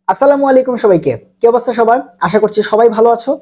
আসসালামু আলাইকুম সবাইকে। কি অবস্থা সবার? আশা করছি সবাই ভালো আছো।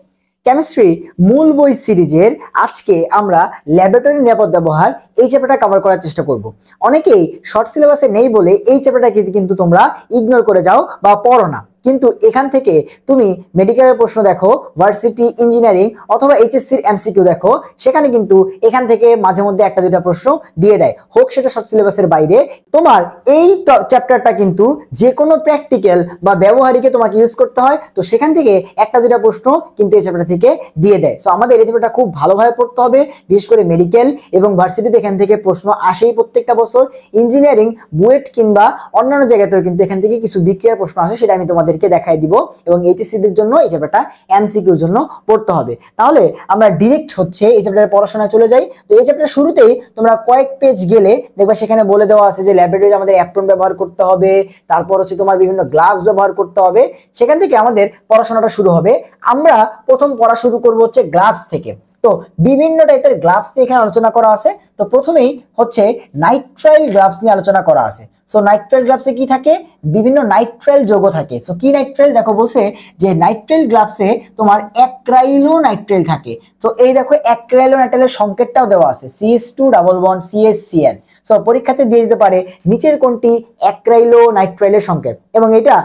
কেমিস্ট্রি মূল বই সিরিজের আজকে আমরা ল্যাবরেটরি নিরাপদ ব্যবহার এই চ্যাপ্টারটা কভার করার চেষ্টা করব। অনেকেই শর্ট সিলেবাসে নেই বলে এই চ্যাপ্টারটাকে কিন্তু তোমরা ইগনোর করে যাও বা পড়ো না, কিন্তু এখান থেকে তুমি মেডিকেলের প্রশ্ন দেখো, ভার্সিটি, ইঞ্জিনিয়ারিং অথবা এইচএসসির এমসিকিউ দেখো, সেখানে কিন্তু এখান থেকে মাঝে মধ্যে একটা দুইটা প্রশ্ন দিয়ে দেয়, হোক সেটা শর্ট সিলেবাসের বাইরে। তোমার এই চ্যাপ্টারটা কিন্তু যে কোনো প্র্যাকটিক্যাল বা ব্যবহারিকে তোমাকে ইউজ করতে হয়, তো সেখান থেকে একটা দুইটা প্রশ্ন কিন্তু এই চ্যাপ্টার থেকে দিয়ে দেয়। সো আমাদের এই চ্যাপ্টারটা খুব ভালোভাবে পড়তে হবে, বিশেষ করে মেডিকেল এবং ভার্সিটিতে এখান থেকে প্রশ্ন আসেই প্রত্যেকটা বছর। ইঞ্জিনিয়ারিং, বুয়েট কিংবা অন্যান্য জায়গাতেও কিন্তু এখান থেকে কিছু বিক্রিয়ার প্রশ্ন আসে, সেটা আমি তোমাদেরকে দেখাই দিব। এবং এইচএসসি দের জন্য এই চ্যাপ্টারটা এমসিকিউর জন্য পড়তে হবে। তাহলে আমরা ডিরেক্ট হচ্ছে এই চ্যাপ্টারের পড়াশোনায় চলে যাই। তো এই চ্যাপ্টারের শুরুতেই তোমরা কয়েক পেজ গেলে দেখবা সেখানে বলে দেওয়া আছে যে ল্যাবরেটরিতে আমাদের অ্যাপ্রন ব্যবহার করতে হবে, তারপর হচ্ছে তোমার বিভিন্ন গ্লাভস ব্যবহার করতে হবে। সেখান থেকে আমাদের পড়াশোনাটা শুরু হবে। আমরা প্রথম পড়া শুরু করব হচ্ছে গ্লাভস থেকে। তো বিভিন্ন টাইপের গ্লাভস নিয়ে এখানে আলোচনা করা আছে। তো প্রথমেই হচ্ছে নাইট্রাইল গ্লাভস নিয়ে আলোচনা করা আছে। সো নাইট্রাইল গ্লাভসে কি থাকে? বিভিন্ন নাইট্রাইল যৌগ থাকে। সো কি নাইট্রাইল? দেখো বলছে যে নাইট্রাইল গ্লাভসে তোমার অ্যাক্রাইলো নাইট্রাইল থাকে। তো এই দেখো অ্যাক্রাইলো নাইট্রাইলের সংকেতটাও দেওয়া আছে, CH2 double bond CHCl। So পরীক্ষাতে দিয়ে দিতে পারে নিচের কোনটি অ্যাক্রাইলো নাইট্রাইলের সংকেত, এবং এটা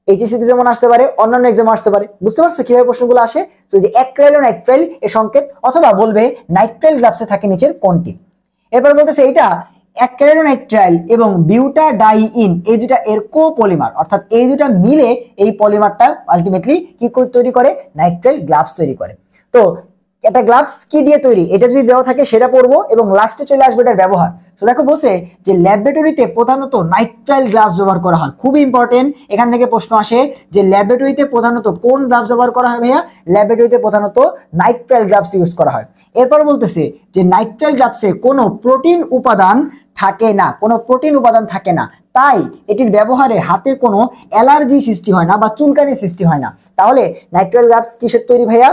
এইচএসসি তে যেমন আসতে পারে, অন্যান্য এক্সামে আসতে পারে। বুঝতে পারছো কিভাবে প্রশ্নগুলো আসে? তো যে অ্যাক্রাইলো নাইট্রাইল এর সংকেত, অথবা বলবে নাইট্রাইল গ্লাভসে থাকে নিচের কোনটি। এরপর বলতেছে এটা অ্যাক্রাইলোনাইট্রাইল এবং বিউটাডাইইন এই দুটা এর কোপলিমার, অর্থাৎ এই দুটা মিলে এই পলিমারটা আলটিমেটলি কি তৈরি করে? নাইট্রাইল গ্লাভস তৈরি করে। তো এটা গ্লাভস কি দিয়ে তৈরি, এটা যদি দেওয়া থাকে সেটা পড়বো, এবং লাস্টে চলে আসবে এটার ব্যবহার। তো দেখো বলছে যে ল্যাবরেটরিতে প্রধানত নাইট্রাইল গ্লাভস ব্যবহার করা হয়। খুবই ইম্পর্টেন্ট, এখান থেকে প্রশ্ন আসে যে ল্যাবরেটরিতে প্রধানত কোন গ্লাভস ব্যবহার করা হয় ভাইয়া? ল্যাবরেটরিতে প্রধানত নাইট্রাইল গ্লাভস ইউজ করা হয়। এরপর বলতেছে যে নাইট্রাইল গ্লাভসে কোনো প্রোটিন উপাদান থাকে না, কোনো প্রোটিন উপাদান থাকে না, তাই এটির ব্যবহারে হাতে কোনো অ্যালার্জি সৃষ্টি হয় না বা চুলকানি সৃষ্টি হয় না। তাহলে নাইট্রাইল গ্লাভস কিসের তৈরি ভাইয়া?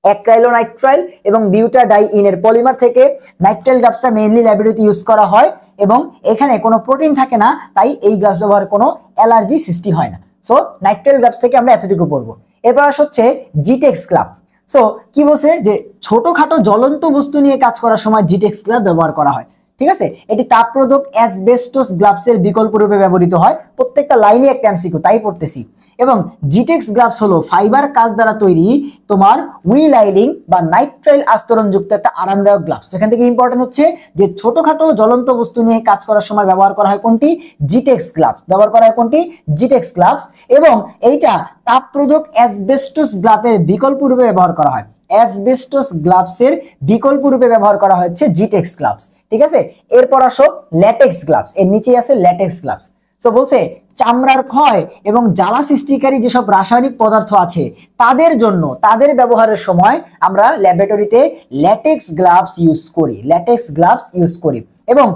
অ্যাক্রাইলোনাইট্রাইল এবং বিউটাডাইইনের পলিমার থেকে নাইট্রাইল গ্লাভসটা মেইনলি ল্যাবরেটরিতে ইউজ করা হয়, এবং এখানে কোনো প্রোটিন থাকে না, তাই এই গ্লাভস ব্যবহারে কোনো অ্যালার্জি সৃষ্টি হয় না। সো নাইট্রাইল গ্লাভস থেকে আমরা এতটুকু পড়বো। এবার হচ্ছে জিটেক্স গ্লাভস। সো কি বলছে যে ছোটখাটো জ্বলন্ত বস্তু নিয়ে কাজ করার সময় জিটেক্স গ্লাভ ব্যবহার করা হয়। ঠিক আছে, এটি তাপরোধক অ্যাসবেস্টস গ্লাভসের বিকল্প রূপে ব্যবহৃত হয়। প্রত্যেকটা লাইনে একটা এমসিকিউ, তাই পড়তেছি। এবং জিটেক্স গ্লাভস হলো ফাইবার কাজ দ্বারা তৈরি তোমার উইলাইলিং বা নাইট্রাইল আস্তরণযুক্ত একটা আরামদায়ক গ্লাভস। এখান থেকে ইম্পর্টেন্ট হচ্ছে যে ছোটখাটো জ্বলন্ত বস্তু নিয়ে কাজ করার সময় ব্যবহার করা হয় কোনটি? জিটেক্স গ্লাভস ব্যবহার করা হয়। কোনটি? জিটেক্স গ্লাভস। এবং এইটা তাপরোধক অ্যাসবেস্টস গ্লাভের বিকল্প রূপে ব্যবহার করা হয়। অ্যাসবেস্টস গ্লাভসের বিকল্প রূপে ব্যবহার করা হচ্ছে জিটেক্স গ্লাভস। ঠিক আছে, এরপর আসো ল্যাটেক্স গ্লাভস। এর নিচে আছে ল্যাটেক্স গ্লাভস। তো বলছে চামড়ার ক্ষয় এবং জ্বালা সৃষ্টিকারী যেসব রাসায়নিক পদার্থ আছে তাদের জন্য, তাদের ব্যবহারের সময় আমরা ল্যাবরেটরিতে ল্যাটেক্স গ্লাভস ইউজ করি, ল্যাটেক্স গ্লাভস ইউজ করি। এবং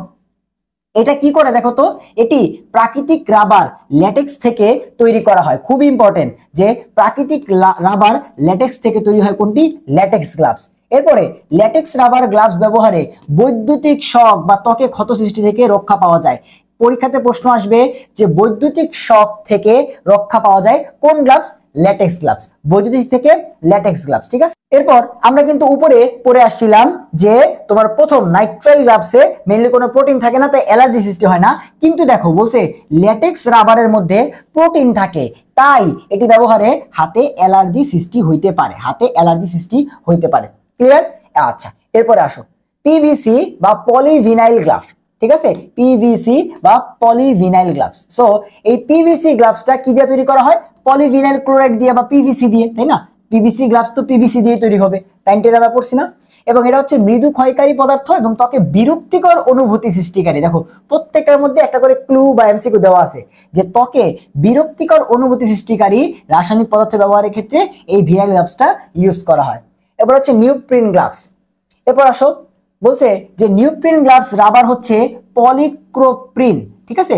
এটা কি করে দেখো তো, এটি প্রাকৃতিক রাবার ল্যাটেক্স থেকে তৈরি করা হয়। খুব ইম্পর্টেন্ট যে প্রাকৃতিক রাবার ল্যাটেক্স থেকে তৈরি হয় কোনটি? Latex gloves. এরপরে ল্যাটেক্স রাবার গ্লাভস ব্যবহারে বৈদ্যুতিক শক বা ত্বকে ক্ষত সৃষ্টি থেকে রক্ষা পাওয়া যায়। পরীক্ষাতে প্রশ্ন আসবে যে বৈদ্যুতিক শক থেকে রক্ষা পাওয়া যায় কোন গ্লাভস? Latex gloves. বৈদ্যুতিক থেকে ল্যাটেক্স গ্লাভস। ঠিক আছে, এরপর আমরা কিন্তু উপরে পড়ে আসছিলাম যে তোমার প্রথম নাইট্রাইল গ্লাভসে মেইনলি কোনো প্রোটিন থাকে না, তাই অ্যালার্জি সৃষ্টি হয় না। কিন্তু দেখো বলছে ল্যাটেক্স রাবারের মধ্যে প্রোটিন থাকে, তাই এটি ব্যবহারে হাতে অ্যালার্জি সৃষ্টি হইতে পারে, হাতে অ্যালার্জি সৃষ্টি হইতে পারে। ক্লিয়ার? আচ্ছা, এরপরে আসো পিভিসি বা পলিভিনাইল গ্লাভ। ঠিক আছে, পিভিসি বা পলিভিনাইল গ্লাভস। সো এই পিভিসি গ্লাভসটা কি দিয়ে তৈরি করা হয়? পলিভিনাইল ক্লোরাইড দিয়ে বা পিভিসি দিয়ে, তাই না? পিভিসি গ্লাভস তো পিভিসি দিয়ে তৈরি হবে, তাই আমরা পড়ছি না? এবং এটা হচ্ছে মৃদু ক্ষয়কারী পদার্থ এবং ত্বকে বিরক্তিকর অনুভূতি সৃষ্টিকারী। দেখো প্রত্যেকটার মধ্যে একটা করে ক্লু বা এমসিকিউ দেওয়া আছে যে ত্বকে বিরক্তিকর অনুভূতি সৃষ্টিকারী রাসায়নিক পদার্থ ব্যবহারের ক্ষেত্রে এই ভিনাইল গ্লাভসটা ইউজ করা হয়। এবার হচ্ছে নিউপ্রিন গ্লাভস। এরপর আসো বলছে যে নিউপ্রিন গ্লাভস রাবার হচ্ছে পলিক্রোপ্রিন। ঠিক আছে,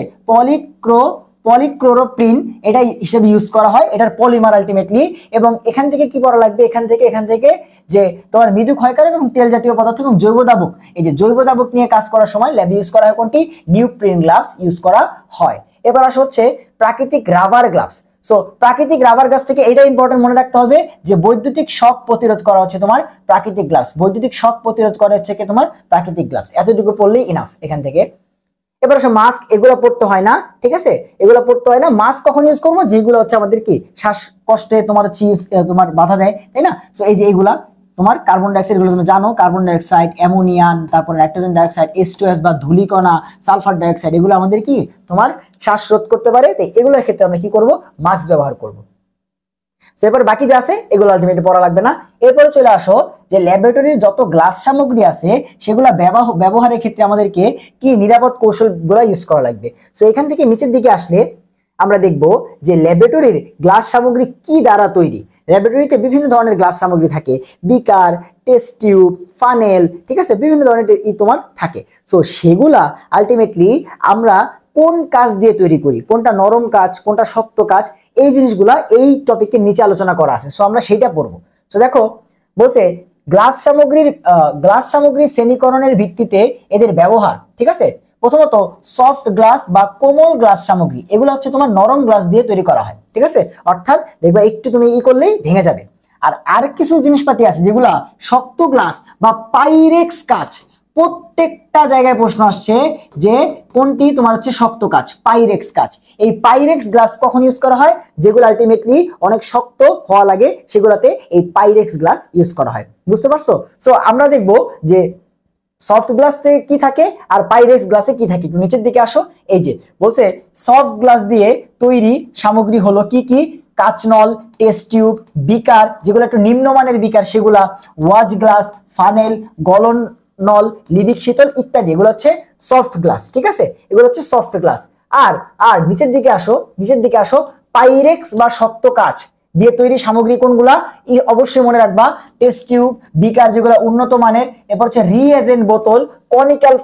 পলিক্লোরোপ্রিন এটা হিসেবে ইউজ করা হয়, এটার পলিমার আলটিমেটলি। এবং এখান থেকে কি পড়া লাগবে? এখান থেকে যে তোমার মৃদু ক্ষয়কারক এবং তেল জাতীয় পদার্থ এবং জৈব দাবক, এই যে জৈব দাবক নিয়ে কাজ করার সময় ল্যাবে ইউজ করা হয় কোনটি? নিউপ্রিন গ্লাভস ইউজ করা হয়। এবার আসা হচ্ছে প্রাকৃতিক রাবার গ্লাভস। সো প্রাকৃতিক রাবার গ্লাস থেকে এটা ইম্পর্টেন্ট মনে রাখতে হবে যে বৈদ্যুতিক শক প্রতিরোধ করা হচ্ছে তোমার প্রাকৃতিক গ্লাস, বৈদ্যুতিক শক প্রতিরোধ করা হচ্ছে কি তোমার প্রাকৃতিক গ্লাস। এতটুকু পড়লেই ইনাফ এখান থেকে। এবার আসলে মাস্ক, এগুলো পড়তে হয় না, ঠিক আছে, এগুলো পড়তে হয় না। মাস্ক কখন ইউজ করবো? যেগুলো হচ্ছে আমাদের কি শ্বাসকষ্টে তোমার হচ্ছে তোমার বাধা দেয়, তাই না? সো এই যে এইগুলা তোমার কার্বন ডাইঅক্সাইড, এগুলো তুমি জানো, কার্বন ডাইঅক্সাইড, অ্যামোনিয়ান, তারপর নাইট্রোজেন ডাইঅক্সাইড, H2S বা ধূলিকণা, সালফার ডাইঅক্সাইড, এগুলো আমাদের কি তোমার শ্বাসরোধ করতে পারে। তাই এগুলোর ক্ষেত্রে আমরা কি করব? মাস্ক ব্যবহার করব। এরপর বাকি যা আছে এগুলো আলটিমেটলি পড়া লাগবে না। এরপরে চলে আসো যে ল্যাবরেটরির যত গ্লাস সামগ্রী আছে সেগুলা ব্যবহারের ক্ষেত্রে আমাদেরকে কি নিরাপদ কৌশলগুলো ইউজ করা লাগবে। সো এখান থেকে নিচের দিকে আসলে আমরা দেখব যে ল্যাবরেটরির গ্লাস সামগ্রী কি দ্বারা তৈরি। ল্যাবরেটরিতে বিভিন্ন ধরনের গ্লাস সামগ্রী থাকে, বিকার, টেস্ট টিউব, ফানেল, ঠিক আছে, বিভিন্ন ধরনের তোমার থাকে। সো সেগুলা আলটিমেটলি আমরা কোন কাজ দিয়ে তৈরি করি, কোনটা নরম কাজ, কোনটা শক্ত কাজ, এই জিনিসগুলা এই টপিকের নিচে আলোচনা করা আছে। সো আমরা সেইটা পড়বো। সো দেখো বলছে গ্লাস সামগ্রীর শ্রেণীকরণের ভিত্তিতে এদের ব্যবহার, ঠিক আছে। প্রথমত সফট গ্লাস বা কোমল গ্লাস সামগ্রী, এগুলো হচ্ছে তোমার নরম গ্লাস দিয়ে তৈরি করা হয়, ঠিক আছে। অর্থাৎ দেখবা একটু তুমি করলেই ভেঙে যাবে। আর কিছু জিনিসপাতি আছে যেগুলা শক্ত গ্লাস বা পাইরেক্স কাচ। প্রত্যেকটা জায়গায় প্রশ্ন আসছে যে কোনটি তোমার হচ্ছে শক্ত কাচ, পাইরেক্স কাচ। এই পাইরেক্স গ্লাস কখন ইউজ করা হয়? যেগুলো আলটিমেটলি অনেক শক্ত হওয়া লাগে সেগুলোতে এই পাইরেক্স গ্লাস ইউজ করা হয়। বুঝতে পারছো? সো আমরা দেখবো যে সফট গ্লাসে কি থাকে আর পাইরেক্স গ্লাসে কি থাকে। একটু নিচের দিকে আসো। এই যে বলছে সফট গ্লাস দিয়ে তৈরি সামগ্রী হলো কি কি? কাচনল, টেস্ট টিউব, বিকার, যেগুলো একটু নিম্নমানের বিকার সেগুলা, ওয়াচ গ্লাস, ফানেল, গলন নল, লিবিক শীতল ইত্যাদি, এগুলো হচ্ছে সফট গ্লাস, ঠিক আছে, এগুলো হচ্ছে সফট গ্লাস। আর নিচের দিকে আসো, পাইরেক্স বা শক্ত কাচ দিয়ে তৈরি সামগ্রী কোনগুলা? অবশ্যই মনে রাখবা টেস্ট টিউব, বিকার যেগুলো উন্নত মানের, এরপর হচ্ছে রিএজেন্ট বোতল, কনিক্যাল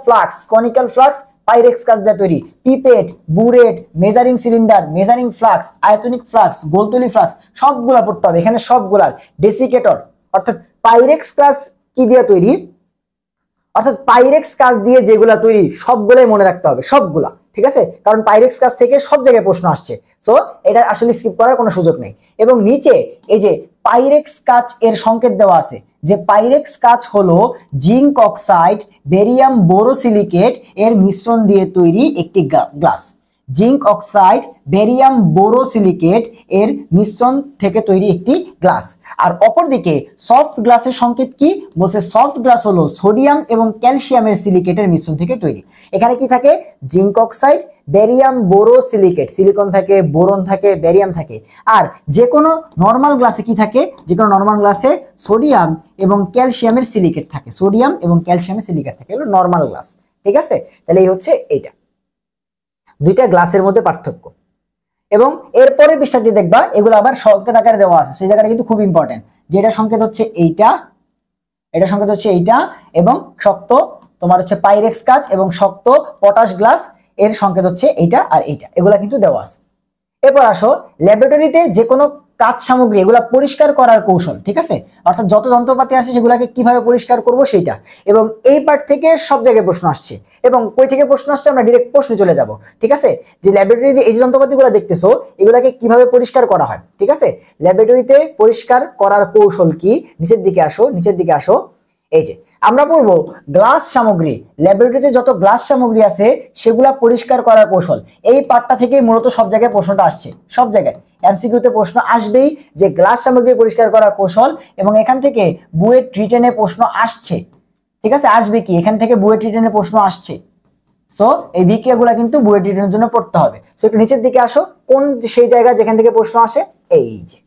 ফ্লাক্স পাইরেক্স কাচ দিয়ে তৈরি, pipette, burette, measuring cylinder, measuring flask, আয়তনিক ফ্লাক্স, গোলতলি ফ্লাক্স, সবগুলা পড়তে হবে এখানে, সবগুলার। ডেসিকেটর, অর্থাৎ পাইরেক্স কাচ কি দিয়ে তৈরি, অর্থাৎ পাইরেক্স কাচ দিয়ে যেগুলা তৈরি সবগুলাই মনে রাখতে হবে, সবগুলা, ঠিক আছে, কারণ পাইরেক্স কাচ থেকে সব জায়গায় প্রশ্ন আসছে। সো এটা আসলে স্কিপ করার কোনো সুযোগ নেই। এবং নিচে এই যে পাইরেক্স কাচ এর সংকেত দেওয়া আছে যে পাইরেক্স কাচ হলো জিঙ্ক অক্সাইড, বেরিয়াম বোরোসিলিকেট এর মিশ্রণ দিয়ে তৈরি একটি glass. Zinc oxide, barium borosilicate এর মিশ্রণ থেকে তৈরি একটি গ্লাস। আর অপরদিকে সফট গ্লাসের সংকেত কি? বলছে সফট গ্লাস হলো সোডিয়াম এবং ক্যালসিয়ামের সিলিকেটের মিশ্রণ থেকে তৈরি। এখানে কি থাকে? Zinc oxide, barium borosilicate, silicon থাকে, বোরন থাকে, বেরিয়াম থাকে। আর যে কোনো নর্মাল গ্লাসে কি থাকে? যে কোনো নর্মাল গ্লাসে সোডিয়াম এবং ক্যালসিয়ামের সিলিকেট থাকে, সোডিয়াম এবং ক্যালসিয়ামের সিলিকেট থাকে, এগুলো নর্মাল গ্লাস, ঠিক আছে। তাহলে এই হচ্ছে এইটা দুইটা গ্লাসের মধ্যে পার্থক্য। এবং এরপরে পৃষ্ঠাটি দেখবা এগুলো আবার সংকেত আকারে দেওয়া আছে, সেই জায়গাটা কিন্তু খুব ইম্পর্টেন্ট। যেটা সংকেত হচ্ছে এইটা, এটা সংকেত হচ্ছে এইটা, এবং শক্ত তোমার হচ্ছে পাইরেক্স কাচ এবং শক্ত পটাশ গ্লাস এর সংকেত হচ্ছে এইটা আর এইটা, এগুলা কিন্তু দেওয়া আছে। এরপর আসো ল্যাবরেটরিতে যে কোনো কাজ সামগ্রী এগুলা পরিষ্কার করার কৌশল, ঠিক আছে, অর্থাৎ যত যন্ত্রপাতি আছে সেগুলাকে কিভাবে পরিষ্কার করব সেইটা। এবং এই পার্ট থেকে সব জায়গায় প্রশ্ন আসছে, এবং কই থেকে প্রশ্ন আসছে আমরা ডাইরেক্ট প্রশ্নে চলে যাব, ঠিক আছে। যে ল্যাবরেটরি যে এই যে যন্ত্রপাতিগুলো দেখতেছো এগুলাকে কিভাবে পরিষ্কার করা হয়, ঠিক আছে। ল্যাবরেটরিতে পরিষ্কার করার কৌশল কি? নিচের দিকে আসো। এই যে আমরা পড়বো গ্লাস সামগ্রী। ল্যাবরেটরিতে যত গ্লাস সামগ্রী আছে সেগুলা পরিষ্কার করার কৌশল। এই পার্টটা থেকে মূলত সব জায়গায় প্রশ্নটা আসছে, সব জায়গায় এমসিকিউতে প্রশ্ন আসবেই যে গ্লাস সামগ্রী পরিষ্কার করার কৌশল। এবং এখান থেকে বুয়েট রিটেনে প্রশ্ন আসছে, ঠিক আছে, আসবে কি এখান থেকে বুয়েট রিটেনে প্রশ্ন আসছে। সো এই বিক্রিয়াগুলো কিন্তু বুয়েট রিটেনের জন্য পড়তে হবে। সো একটু নিচের দিকে আসো, কোন সেই জায়গা যেখান থেকে প্রশ্ন আসে, এই যে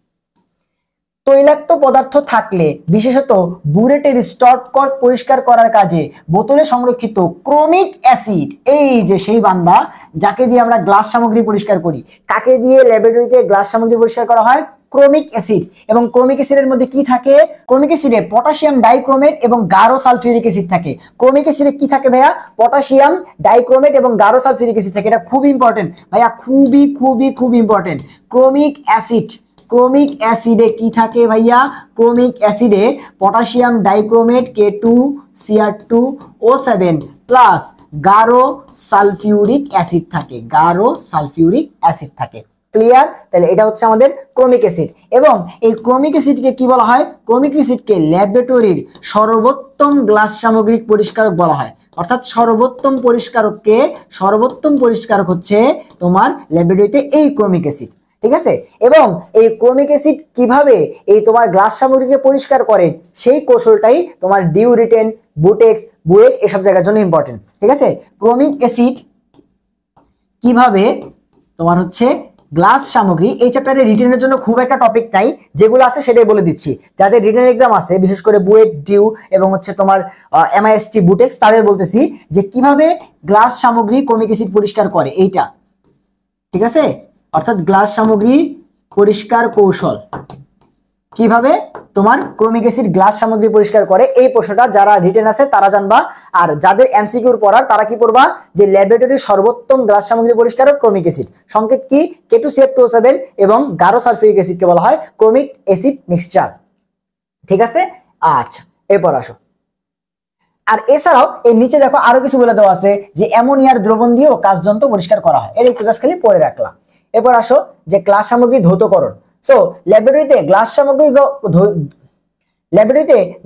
তৈলাক্ত পদার্থ থাকলে বিশেষত বুরেটের স্টপ কর্ক পরিষ্কার করার কাজে বোতলে সংরক্ষিত ক্রোমিক অ্যাসিড, এই যে সেই বান্দা যাকে দিয়ে আমরা গ্লাস সামগ্রী পরিষ্কার করি, কাকে দিয়ে ল্যাবরেটরিতে গ্লাস সামগ্রী পরিষ্কার করা হয়? Chromic acid. এবং ক্রোমিক অ্যাসিডের মধ্যে কি থাকে? ক্রোমিক অ্যাসিডে পটাশিয়াম ডাইক্রোমেট এবং গাঢ় সালফিউরিক অ্যাসিড থাকে। ক্রোমিক অ্যাসিডে কি থাকে ভাইয়া? পটাশিয়াম ডাইক্রোমেট এবং গাঢ় সালফিউরিক অ্যাসিড থাকে। এটা খুব ইম্পর্টেন্ট ভাইয়া, খুবই ইম্পর্টেন্ট। ক্রোমিক অ্যাসিডে কি থাকে ভাইয়া? ক্রোমিক অ্যাসিডে পটাশিয়াম ডাইক্রোমেট K2Cr2O7 প্লাস গাঢ় সালফিউরিক অ্যাসিড থাকে, ক্লিয়ার? তাহলে এটা হচ্ছে আমাদের ক্রোমিক অ্যাসিড। এবং এই ক্রোমিক অ্যাসিডকে কি বলা হয়? ক্রোমিক অ্যাসিডকে ল্যাবরেটরির সর্বোত্তম গ্লাস সামগ্রিক পরিষ্কারক বলা হয়। অর্থাৎ সর্বোত্তম পরিষ্কারক হচ্ছে তোমার ল্যাবরেটরিতে এই ক্রোমিক অ্যাসিড। ঠিক আছে? এবং এই ক্রোমিক অ্যাসিড কিভাবে এই তোমার গ্লাস সামগ্রীকে পরিষ্কার করে সেই কৌশলটাই তোমার ডিউরিটেন, বুটেক্স, বুয়েট এসব জায়গার জন্য ইম্পর্টেন্ট। ঠিক আছে? ক্রোমিক অ্যাসিড কিভাবে তোমার হচ্ছে গ্লাস সামগ্রী, এই চ্যাপ্টারে রিটেনের জন্য খুব একটা টপিক নাই, যেগুলো আছে সেটাই বলে দিচ্ছি। যাদের রিটেন এক্সাম আছে বিশেষ করে বুয়েট, ডিউ এবং হচ্ছে তোমার এমআইএসটি, বুটেক্স, তাদের বলতেছি যে কিভাবে গ্লাস সামগ্রী ক্রোমিক অ্যাসিড পরিষ্কার করে এইটা। ঠিক আছে? অর্থাৎ গ্লাস সামগ্রী পরিষ্কার কৌশল, কিভাবে তোমার ক্রোমিক অ্যাসিড গ্লাস সামগ্রী পরিষ্কার করে, এই প্রশ্নটা যারা রিটেন আছে তারা জানবা। আর যাদের এমসিকিউর পড়ার তারা কি পড়বা? যে ল্যাবরেটরির সর্বোত্তম গ্লাস সামগ্রী পরিষ্কারক ক্রোমিক অ্যাসিড, সংকেত কি? K2CF2O7 এবং গাঢ় সালফিউরিক অ্যাসিডকে বলা হয় ক্রোমিক অ্যাসিড মিক্সচার। ঠিক আছে? আচ্ছা, এরপর আসো। আর এছাড়াও এই নিচে দেখো আরো কিছু বলে দেওয়া আছে যে অ্যামোনিয়ার দ্রবণ দিয়েও কাচযন্ত্র পরিষ্কার করা হয়। এটা একটু জাস্ট খালি পড়ে রাখলাম। এরপর আসো যে গ্লাস সামগ্রী ধৌতকরণ। সো ল্যাবরেটরিতে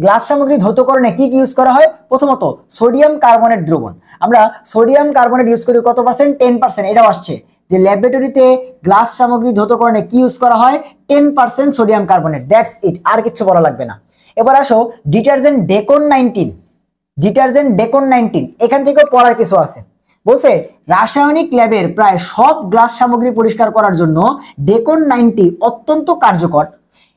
গ্লাস সামগ্রী ধৌতকরণে কি কি ইউজ করা হয়? প্রথমত সোডিয়াম কার্বনেট দ্রবণ। আমরা সোডিয়াম কার্বনেট ইউজ করি কত পার্সেন্ট? 10%। এটাও আসছে যে ল্যাবরেটরিতে গ্লাস সামগ্রী ধৌতকরণে কি ইউজ করা হয়? 10% সোডিয়াম কার্বনেট। দ্যাটস ইট, আর কিছু বলা লাগবে না। এবার আসো ডিটারজেন্ট ডেকন 19। এখান থেকেও পড়ার কিছু আছে। বলছে রাসায়নিক ল্যাবের প্রায় সব গ্লাস সামগ্রী পরিষ্কার করার জন্য ডেকন 90 অত্যন্ত কার্যকর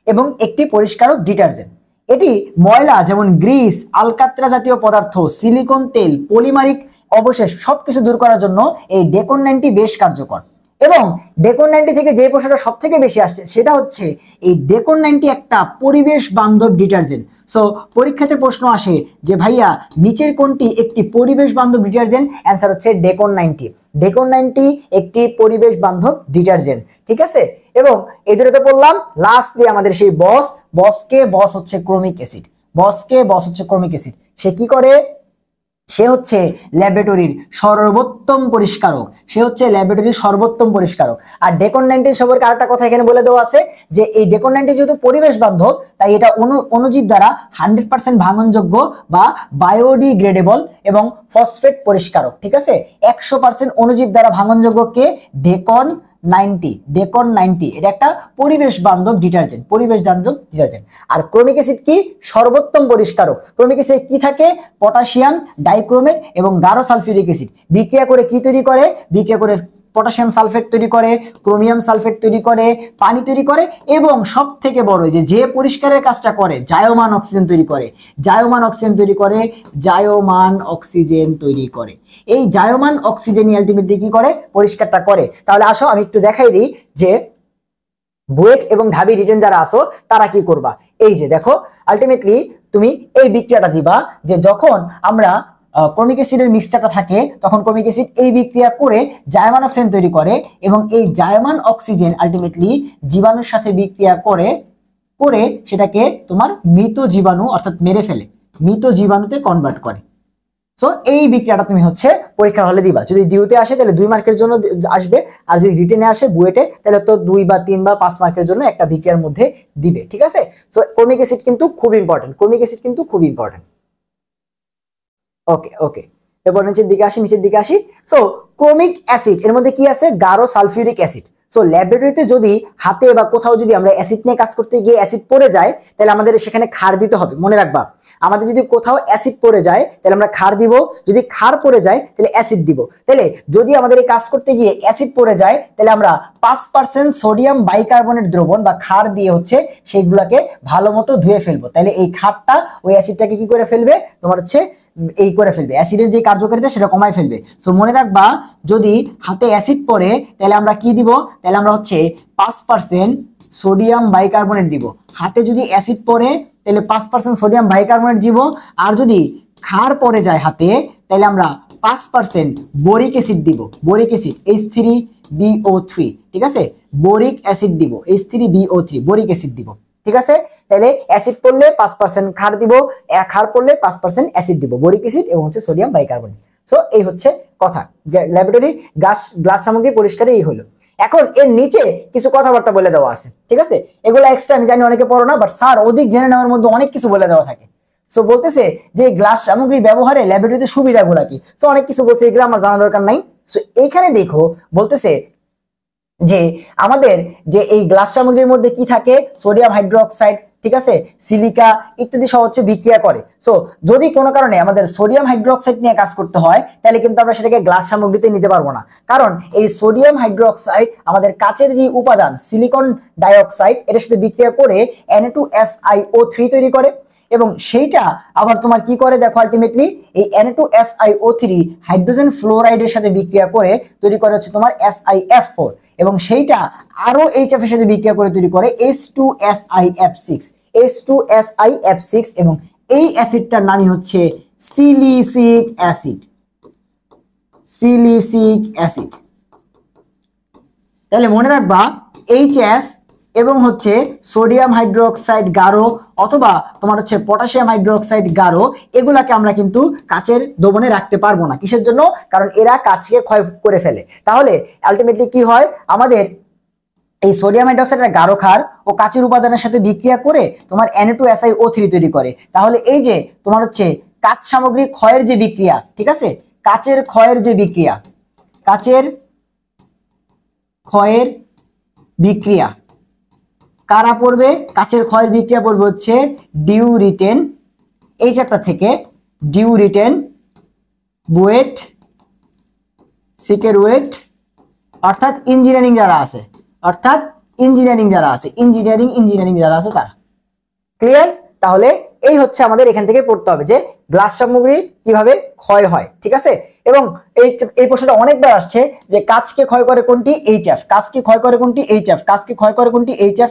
এবং একটি পরিষ্কারক ডিটারজেন্ট। এটি ময়লা যেমন গ্রিস, আলকাত্রা জাতীয় পদার্থ, সিলিকন তেল, পলিমারিক অবশেষ সবকিছু দূর করার জন্য এই ডেকন 90 বেশ কার্যকর। এবং ডেকন 90 থেকে যে প্রশ্নটা সব থেকে বেশি আসছে সেটা হচ্ছে এই ডেকন 90 একটা পরিবেশ বান্ধব ডিটারজেন্ট। সো পরীক্ষাতে প্রশ্ন আসে যে ভাইয়া নিচের কোনটি একটি পরিবেশ বান্ধব ডিটারজেন্ট? অ্যান্সার হচ্ছে ডেকন 90। ডেকন 90 একটি পরিবেশ বান্ধব ডিটারজেন্ট। ঠিক আছে? এবং এই দুটোতে বললাম লাস্ট দিয়ে আমাদের সেই বস হচ্ছে ক্রোমিক অ্যাসিড। সে কি করে? সে হচ্ছে ল্যাবরেটরির সর্বোত্তম পরিষ্কারক। আর ডেকন 90 সম্পর্কে আরেকটা কথা এখানে বলে দেওয়া আছে যে এই ডেকন 90 যেহেতু পরিবেশ বান্ধব তাই এটা অণুজীব দ্বারা 100% ভাঙনযোগ্য বা বায়োডিগ্রেডেবল এবং ফসফেট পরিষ্কারক। ঠিক আছে? 100% অণুজীব দ্বারা ভাঙনযোগ্য কে? ডেকন 90। এটা একটা পরিবেশ বান্ধব ডিটারজেন্ট। আর ক্রোমিক অ্যাসিড কি? সর্বোত্তম পরিষ্কারক। ক্রোমিক অ্যাসিড কি থাকে? পটাশিয়াম ডাইক্রোমেট এবং গাঢ় সালফিউরিক অ্যাসিড বিক্রিয়া করে কি তৈরি করে? পটাশিয়াম সালফেট তৈরি করে, ক্রোমিয়াম সালফেট তৈরি করে, পানি তৈরি করে এবং সব থেকে বড় যে পরিষ্কারের কাজটা করে জায়মান অক্সিজেন তৈরি করে। এই জায়মান অক্সিজেনই আলটিমেটলি কি করে? পরিষ্কারটা করে। তাহলে আসো আমি একটু দেখাই দিই যে বুয়েট এবং ঢাবি রিটেন যারা আসো তারা কি করবা। এই যে দেখো আলটিমেটলি তুমি এই বিক্রিয়াটা দিবা যে যখন আমরা ক্রোমিক অ্যাসিডের মিক্সচারটা থাকে তখন ক্রোমিক অ্যাসিড এই বিক্রিয়া করে জায়মান অক্সিজেন তৈরি করে এবং এই জায়মান অক্সিজেন আলটিমেটলি জীবাণুর সাথে বিক্রিয়া করে সেটাকে তোমার মৃত জীবাণু অর্থাৎ মেরে ফেলে, মৃত জীবাণুতে কনভার্ট করে। সো এই বিক্রিয়াটা তুমি হচ্ছে পরীক্ষা হলে দিবা। যদি ডিউতে আসে তাহলে 2 মার্কের জন্য আসবে, আর যদি রিটেনে আসে বুয়েটে তাহলে তো 2 বা 3 বা 5 মার্কের জন্য একটা বিক্রিয়ার মধ্যে দিবে। ঠিক আছে? সো ক্রোমিক অ্যাসিড কিন্তু খুব ইম্পর্টেন্ট। ওকে এরপর নিচের দিকে আসি। সো ক্রোমিক অ্যাসিড এর মধ্যে কি আছে? গাঢ় সালফিউরিক অ্যাসিড। সো ল্যাবরেটরিতে যদি হাতে বা কোথাও যদি আমরা অ্যাসিড নিয়ে কাজ করতে গিয়ে অ্যাসিড পড়ে যায় তাহলে আমাদের সেখানে ক্ষার দিতে হবে। মনে রাখবা, আমাদের যদি কোথাও অ্যাসিড পড়ে যায় তাহলে আমরা ক্ষার দিব, যদি ক্ষার পড়ে যায় তাহলে অ্যাসিড দিব। তাহলে যদি আমাদের এই কাজ করতে গিয়ে অ্যাসিড পড়ে যায় তাহলে আমরা 5% সোডিয়াম বাইকার্বনেট দ্রবণ বা ক্ষার দিয়ে হচ্ছে সেইগুলোকে ভালো মতো ধুয়ে ফেলবো। তাহলে এই ক্ষারটা ওই অ্যাসিডটাকে কি করে ফেলবে? তোমার হচ্ছে এই করে ফেলবে, অ্যাসিডের যে কার্যকারিতা সেটা কমায় ফেলবে। সো মনে রাখবা যদি হাতে অ্যাসিড পড়ে তাহলে আমরা কি দিব? তাহলে আমরা হচ্ছে 5% সোডিয়াম বাইকার্বনেট দিব। হাতে যদি অ্যাসিড পড়ে তাহলে 5% সোডিয়াম বাইকার্বনেট দিব। আর যদি ক্ষার পড়ে যায় হাতে তাহলে আমরা 5% বোরিক অ্যাসিড দিব। Boric acid H3BO3। ঠিক আছে? বোরিক অ্যাসিড দিব, H3BO3 বোরিক অ্যাসিড দিব। ঠিক আছে? তাহলে অ্যাসিড পড়লে 5% ক্ষার দিব, ক্ষার পড়লে 5% অ্যাসিড দিব, বোরিক অ্যাসিড এবং হচ্ছে সোডিয়াম বাইকার্বনেট। সো এই হচ্ছে কথা ল্যাবরেটরি গ্লাস সামগ্রী পরিষ্কারে এই হলো। এখন এর নিচে কিছু কথাবার্তা বলে দেওয়া আছে, ঠিক আছে? এগুলো এক্সট্রা আমি জানি অনেকে পড়ো না, বাট স্যার অধিক জেনে নেওয়ার মধ্যে অনেক কিছু বলে দেওয়া থাকে। সো বলতেছে যে গ্লাস সামগ্রী ব্যবহারে ল্যাবরেটরিতে সুবিধাগুলো কি, সো অনেক কিছু বলছে, এগুলো আমার জানা দরকার নাই। সো এইখানে দেখো বলতেছে যে আমাদের যে এই গ্লাস সামগ্রীর মধ্যে কি থাকে, সোডিয়াম হাইড্রোক্সাইড, ঠিক আছে, সিলিকা ইত্যাদি সহ হচ্ছে বিক্রিয়া করে। সো যদি কোনো কারণে আমাদের সোডিয়াম হাইড্রোক্সাইড নিয়ে কাজ করতে হয় তাহলে কিন্তু আমরা সেটাকে গ্লাস সামগ্রীতে নিতে পারবো না, কারণ এই সোডিয়াম হাইড্রোক্সাইড আমাদের কাচের যে উপাদান সিলিকন ডাইঅক্সাইড এটার সাথে বিক্রিয়া করে Na2SiO3 তৈরি করে, এবং সেইটা আবার তোমার কি করে দেখো, আলটিমেটলি এই Na2SiO3 হাইড্রোজেন ফ্লোরাইডের সাথে বিক্রিয়া করে তৈরি করে হচ্ছে তোমার SiF4, এবং সেইটা আরো HF এর সাথে বিক্রিয়া করে তৈরি করে H2SiF6 এবং এই অ্যাসিডটার নামই হচ্ছে সিলিসিক অ্যাসিড। তাহলে মনে রাখবা HF এবং হচ্ছে সোডিয়াম হাইড্রোক্সাইড গাঢ় অথবা তোমার হচ্ছে পটাশিয়াম হাইড্রোক্সাইড গাঢ়, এগুলাকে আমরা কিন্তু কাচের দোবনে রাখতে পারবো না। কিসের জন্য? কারণ এরা কাচকে ক্ষয় করে ফেলে। তাহলে আলটিমেটলি কি হয়, আমাদের এই সোডিয়াম হাইড্রোক্সাইডের গাঢ় ক্ষার ও কাচের উপাদানের সাথে বিক্রিয়া করে তোমার Na2SiO3 তৈরি করে। তাহলে এই যে তোমার হচ্ছে কাচ সামগ্রী ক্ষয়ের যে বিক্রিয়া, ঠিক আছে, কাচের ক্ষয়ের বিক্রিয়া কারা পড়বে? কাচের ক্ষয়ের বিক্রিয়া পড়বে হচ্ছে ডিউরিটেন, এই চ্যাপ্টার থেকে ডিউরিটেন, বুয়েট, সিকেরুয়েট, অর্থাৎ ইঞ্জিনিয়ারিং যারা আছে তারা। ক্লিয়ার? তাহলে এই হচ্ছে আমাদের এখান থেকে পড়তে হবে যে গ্লাস সামগ্রী কিভাবে ক্ষয় হয়, ঠিক আছে? এবং এই প্রশ্নটা অনেকবার আসছে যে কাচকে ক্ষয় করে কোনটি? HF। কাচকে ক্ষয় করে কোনটি? HF। কাচকে ক্ষয় করে কোনটি? HF।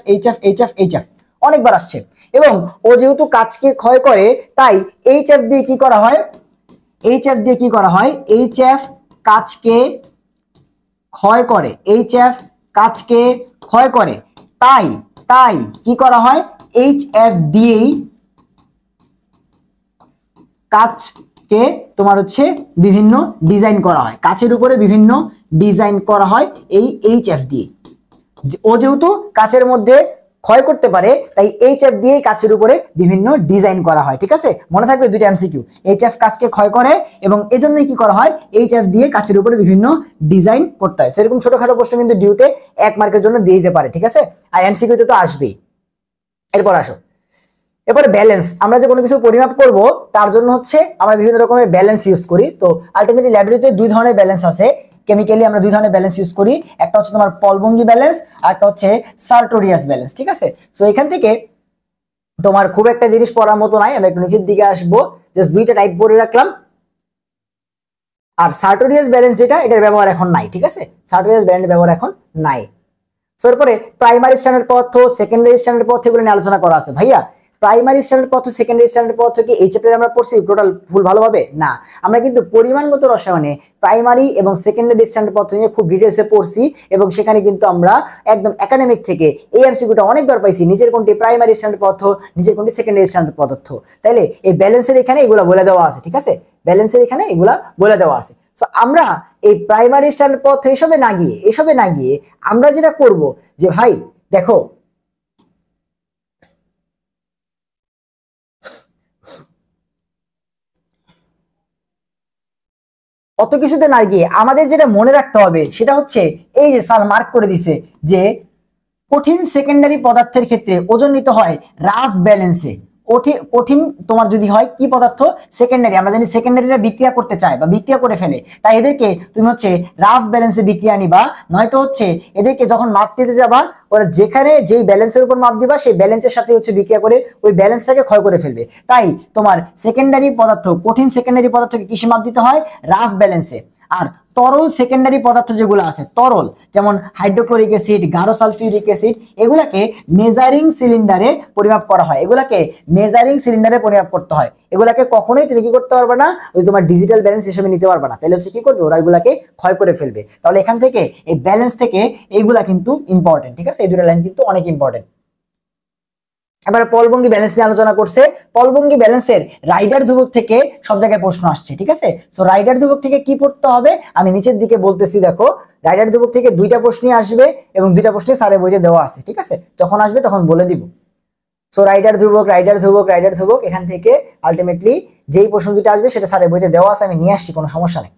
অনেকবার আসছে। এবং ও যেহেতু কাচকে ক্ষয় করে তাই HF দিয়ে কি করা হয়? HF কাচকে ক্ষয় করে, তাই কি করা হয়? HF দিয়েই কাচকে তোমার হচ্ছে বিভিন্ন ডিজাইন করা হয়, কাচের উপরে বিভিন্ন ডিজাইন করা হয় এই HF দিয়ে। ও যেহেতু কাচের মধ্যে ক্ষয় করতে পারে তাই HF দিয়ে কাচের উপরে বিভিন্ন ডিজাইন করা হয়, ঠিক আছে? মনে থাকবে দুইটা MCQ, HF কাচকে ক্ষয় করে এবং এজন্যই কি করা হয়? HF দিয়ে কাচের উপরে বিভিন্ন ডিজাইন করতে হয়। সেরকম ছোটখাটো প্রশ্ন কিন্তু ডিউতে 1 মার্কের জন্য দিয়ে দিতে পারে, ঠিক আছে? আর MCQ তে তো আসবেই। এরপরে ব্যালেন্স, আমরা যে কোনো কিছু পরিমাপ করব তার জন্য হচ্ছে আমরা বিভিন্ন রকমের ব্যালেন্স ইউজ করি। তো আলটিমেটলি ল্যাবরেটরিতে দুই ধরনের ব্যালেন্স আছে, কেমিক্যালি আমরা দুই ধরনের ব্যালেন্স ইউজ করি, একটা হচ্ছে তোমার পলবঙ্গি ব্যালেন্স আর একটা হচ্ছে সার্টোরিয়াস ব্যালেন্স, ঠিক আছে? সো এখান থেকে তোমার খুব একটা জিনিস পড়ার মতো নাই, আমরা একটু নিচের দিকে আসবো, জাস্ট দুইটা টাইপ পড়ে রাখলাম। আর সার্টোরিয়াস ব্যালেন্স যেটা, এটার ব্যবহার এখন নাই, ঠিক আছে? সার্টোরিয়াস ব্যালেন্সের ব্যবহার এখন নাই। সো এরপরে প্রাইমারি স্ট্যান্ডার্ড পদার্থ, সেকেন্ডারি স্ট্যান্ডার্ড পদার্থ এগুলো নিয়ে আলোচনা করা আছে। ভাইয়া প্রাইমারি স্ট্যান্ডার্ড পদার্থ, সেকেন্ডারি স্ট্যান্ডার্ড পদার্থ কি এই চ্যাপ্টারে আমরা পড়ছি টোটাল ফুল ভালোভাবে? না, আমরা কিন্তু পরিমাণগত রসায়নে প্রাইমারি এবং সেকেন্ডারি স্ট্যান্ডার্ড পদার্থ নিয়ে খুব ডিটেইলসে পড়ছি, এবং সেখানে কিন্তু আমরা একদম একাডেমিক থেকে এই এমসিকিউটা অনেকবার পাইছি, নিচের কোনটি প্রাইমারি স্ট্যান্ডার্ড পদার্থ, নিচের কোনটি সেকেন্ডারি স্ট্যান্ডার্ড পদার্থ। তাইলে এই ব্যালেন্সের এখানে এগুলো বলে দেওয়া আছে, ঠিক আছে? ব্যালেন্সের এখানে এগুলা বলে দেওয়া আছে। সো আমরা এই প্রাইমারি স্ট্যান্ডার্ড পদার্থ এসবে না গিয়ে আমরা যেটা করব যে ভাই দেখো, অত কিছুতে না গিয়ে আমাদের যেটা মনে রাখতে হবে সেটা হচ্ছে এই যে স্যার মার্ক করে দিছে যে কঠিন সেকেন্ডারি পদার্থের ক্ষেত্রে ওজন নিতে হয় রাফ ব্যালেন্সে। কঠিন তোমার যদি হয় কি পদার্থ? সেকেন্ডারি। আমরা জানি সেকেন্ডারিরা বিক্রিয়া করতে চায় বা বিক্রিয়া করে ফেলে, তাই এদেরকে তুমি হচ্ছে রাফ ব্যালেন্সে বিক্রিয়া নিবা, নয়তো হচ্ছে এদেরকে যখন মাপ দিতে যাবা ওরা যেখানে যেই ব্যালেন্সের উপর মাপ দিবা সেই ব্যালেন্সের সাথে হচ্ছে বিক্রিয়া করে ওই ব্যালেন্সটাকে ক্ষয় করে ফেলবে। তাই তোমার সেকেন্ডারি পদার্থ, কঠিন সেকেন্ডারি পদার্থকে কিসে মাপ দিতে হয়? রাফ ব্যালেন্সে। আর তরল সেকেন্ডারি পদার্থ যেগুলো আছে তরল, যেমন হাইড্রোক্লোরিক অ্যাসিড, গাঢ় সালফিউরিক অ্যাসিড, এগুলাকে মেজারিং সিলিন্ডারে পরিমাপ করা হয়, এগুলাকে মেজারিং সিলিন্ডারে পরিমাপ করতে হয়। এগুলাকে কখনোই তুমি কি করতে পারবে না, ওই তোমার ডিজিটাল ব্যালেন্স হিসেবে নিতে পারবে না। তাহলে হচ্ছে কি করবে, ওরা এগুলাকে ক্ষয় করে ফেলবে। তাহলে এখান থেকে এই ব্যালেন্স থেকে এইগুলা কিন্তু ইম্পর্টেন্ট, ঠিক আছে? এই দুটো লাইন কিন্তু অনেক ইম্পর্টেন্ট। এবারে পলভঙ্গি ব্যালেন্স নিয়ে আলোচনা করছে। পলভঙ্গি ব্যালেন্সের রাইডার ধ্রুবক থেকে সব জায়গায় প্রশ্ন আসছে, ঠিক আছে। সো রাইডার ধ্রুবক থেকে কি পড়তে হবে আমি নিচের দিকে বলতেছি, দেখো রাইডার ধ্রুবক থেকে দুইটা প্রশ্নই আসবে এবং দুইটা প্রশ্নই স্যারের বইতে দেওয়া আছে, ঠিক আছে, যখন আসবে তখন বলে দিব। সো রাইডার ধ্রুবক, রাইডার ধ্রুবক, রাইডার ধ্রুবক, এখান থেকে আলটিমেটলি যেই প্রশ্ন দুটো আসবে সেটা স্যারের বইতে দেওয়া আছে, আমি নিয়ে আসছি, কোনো সমস্যা নেই,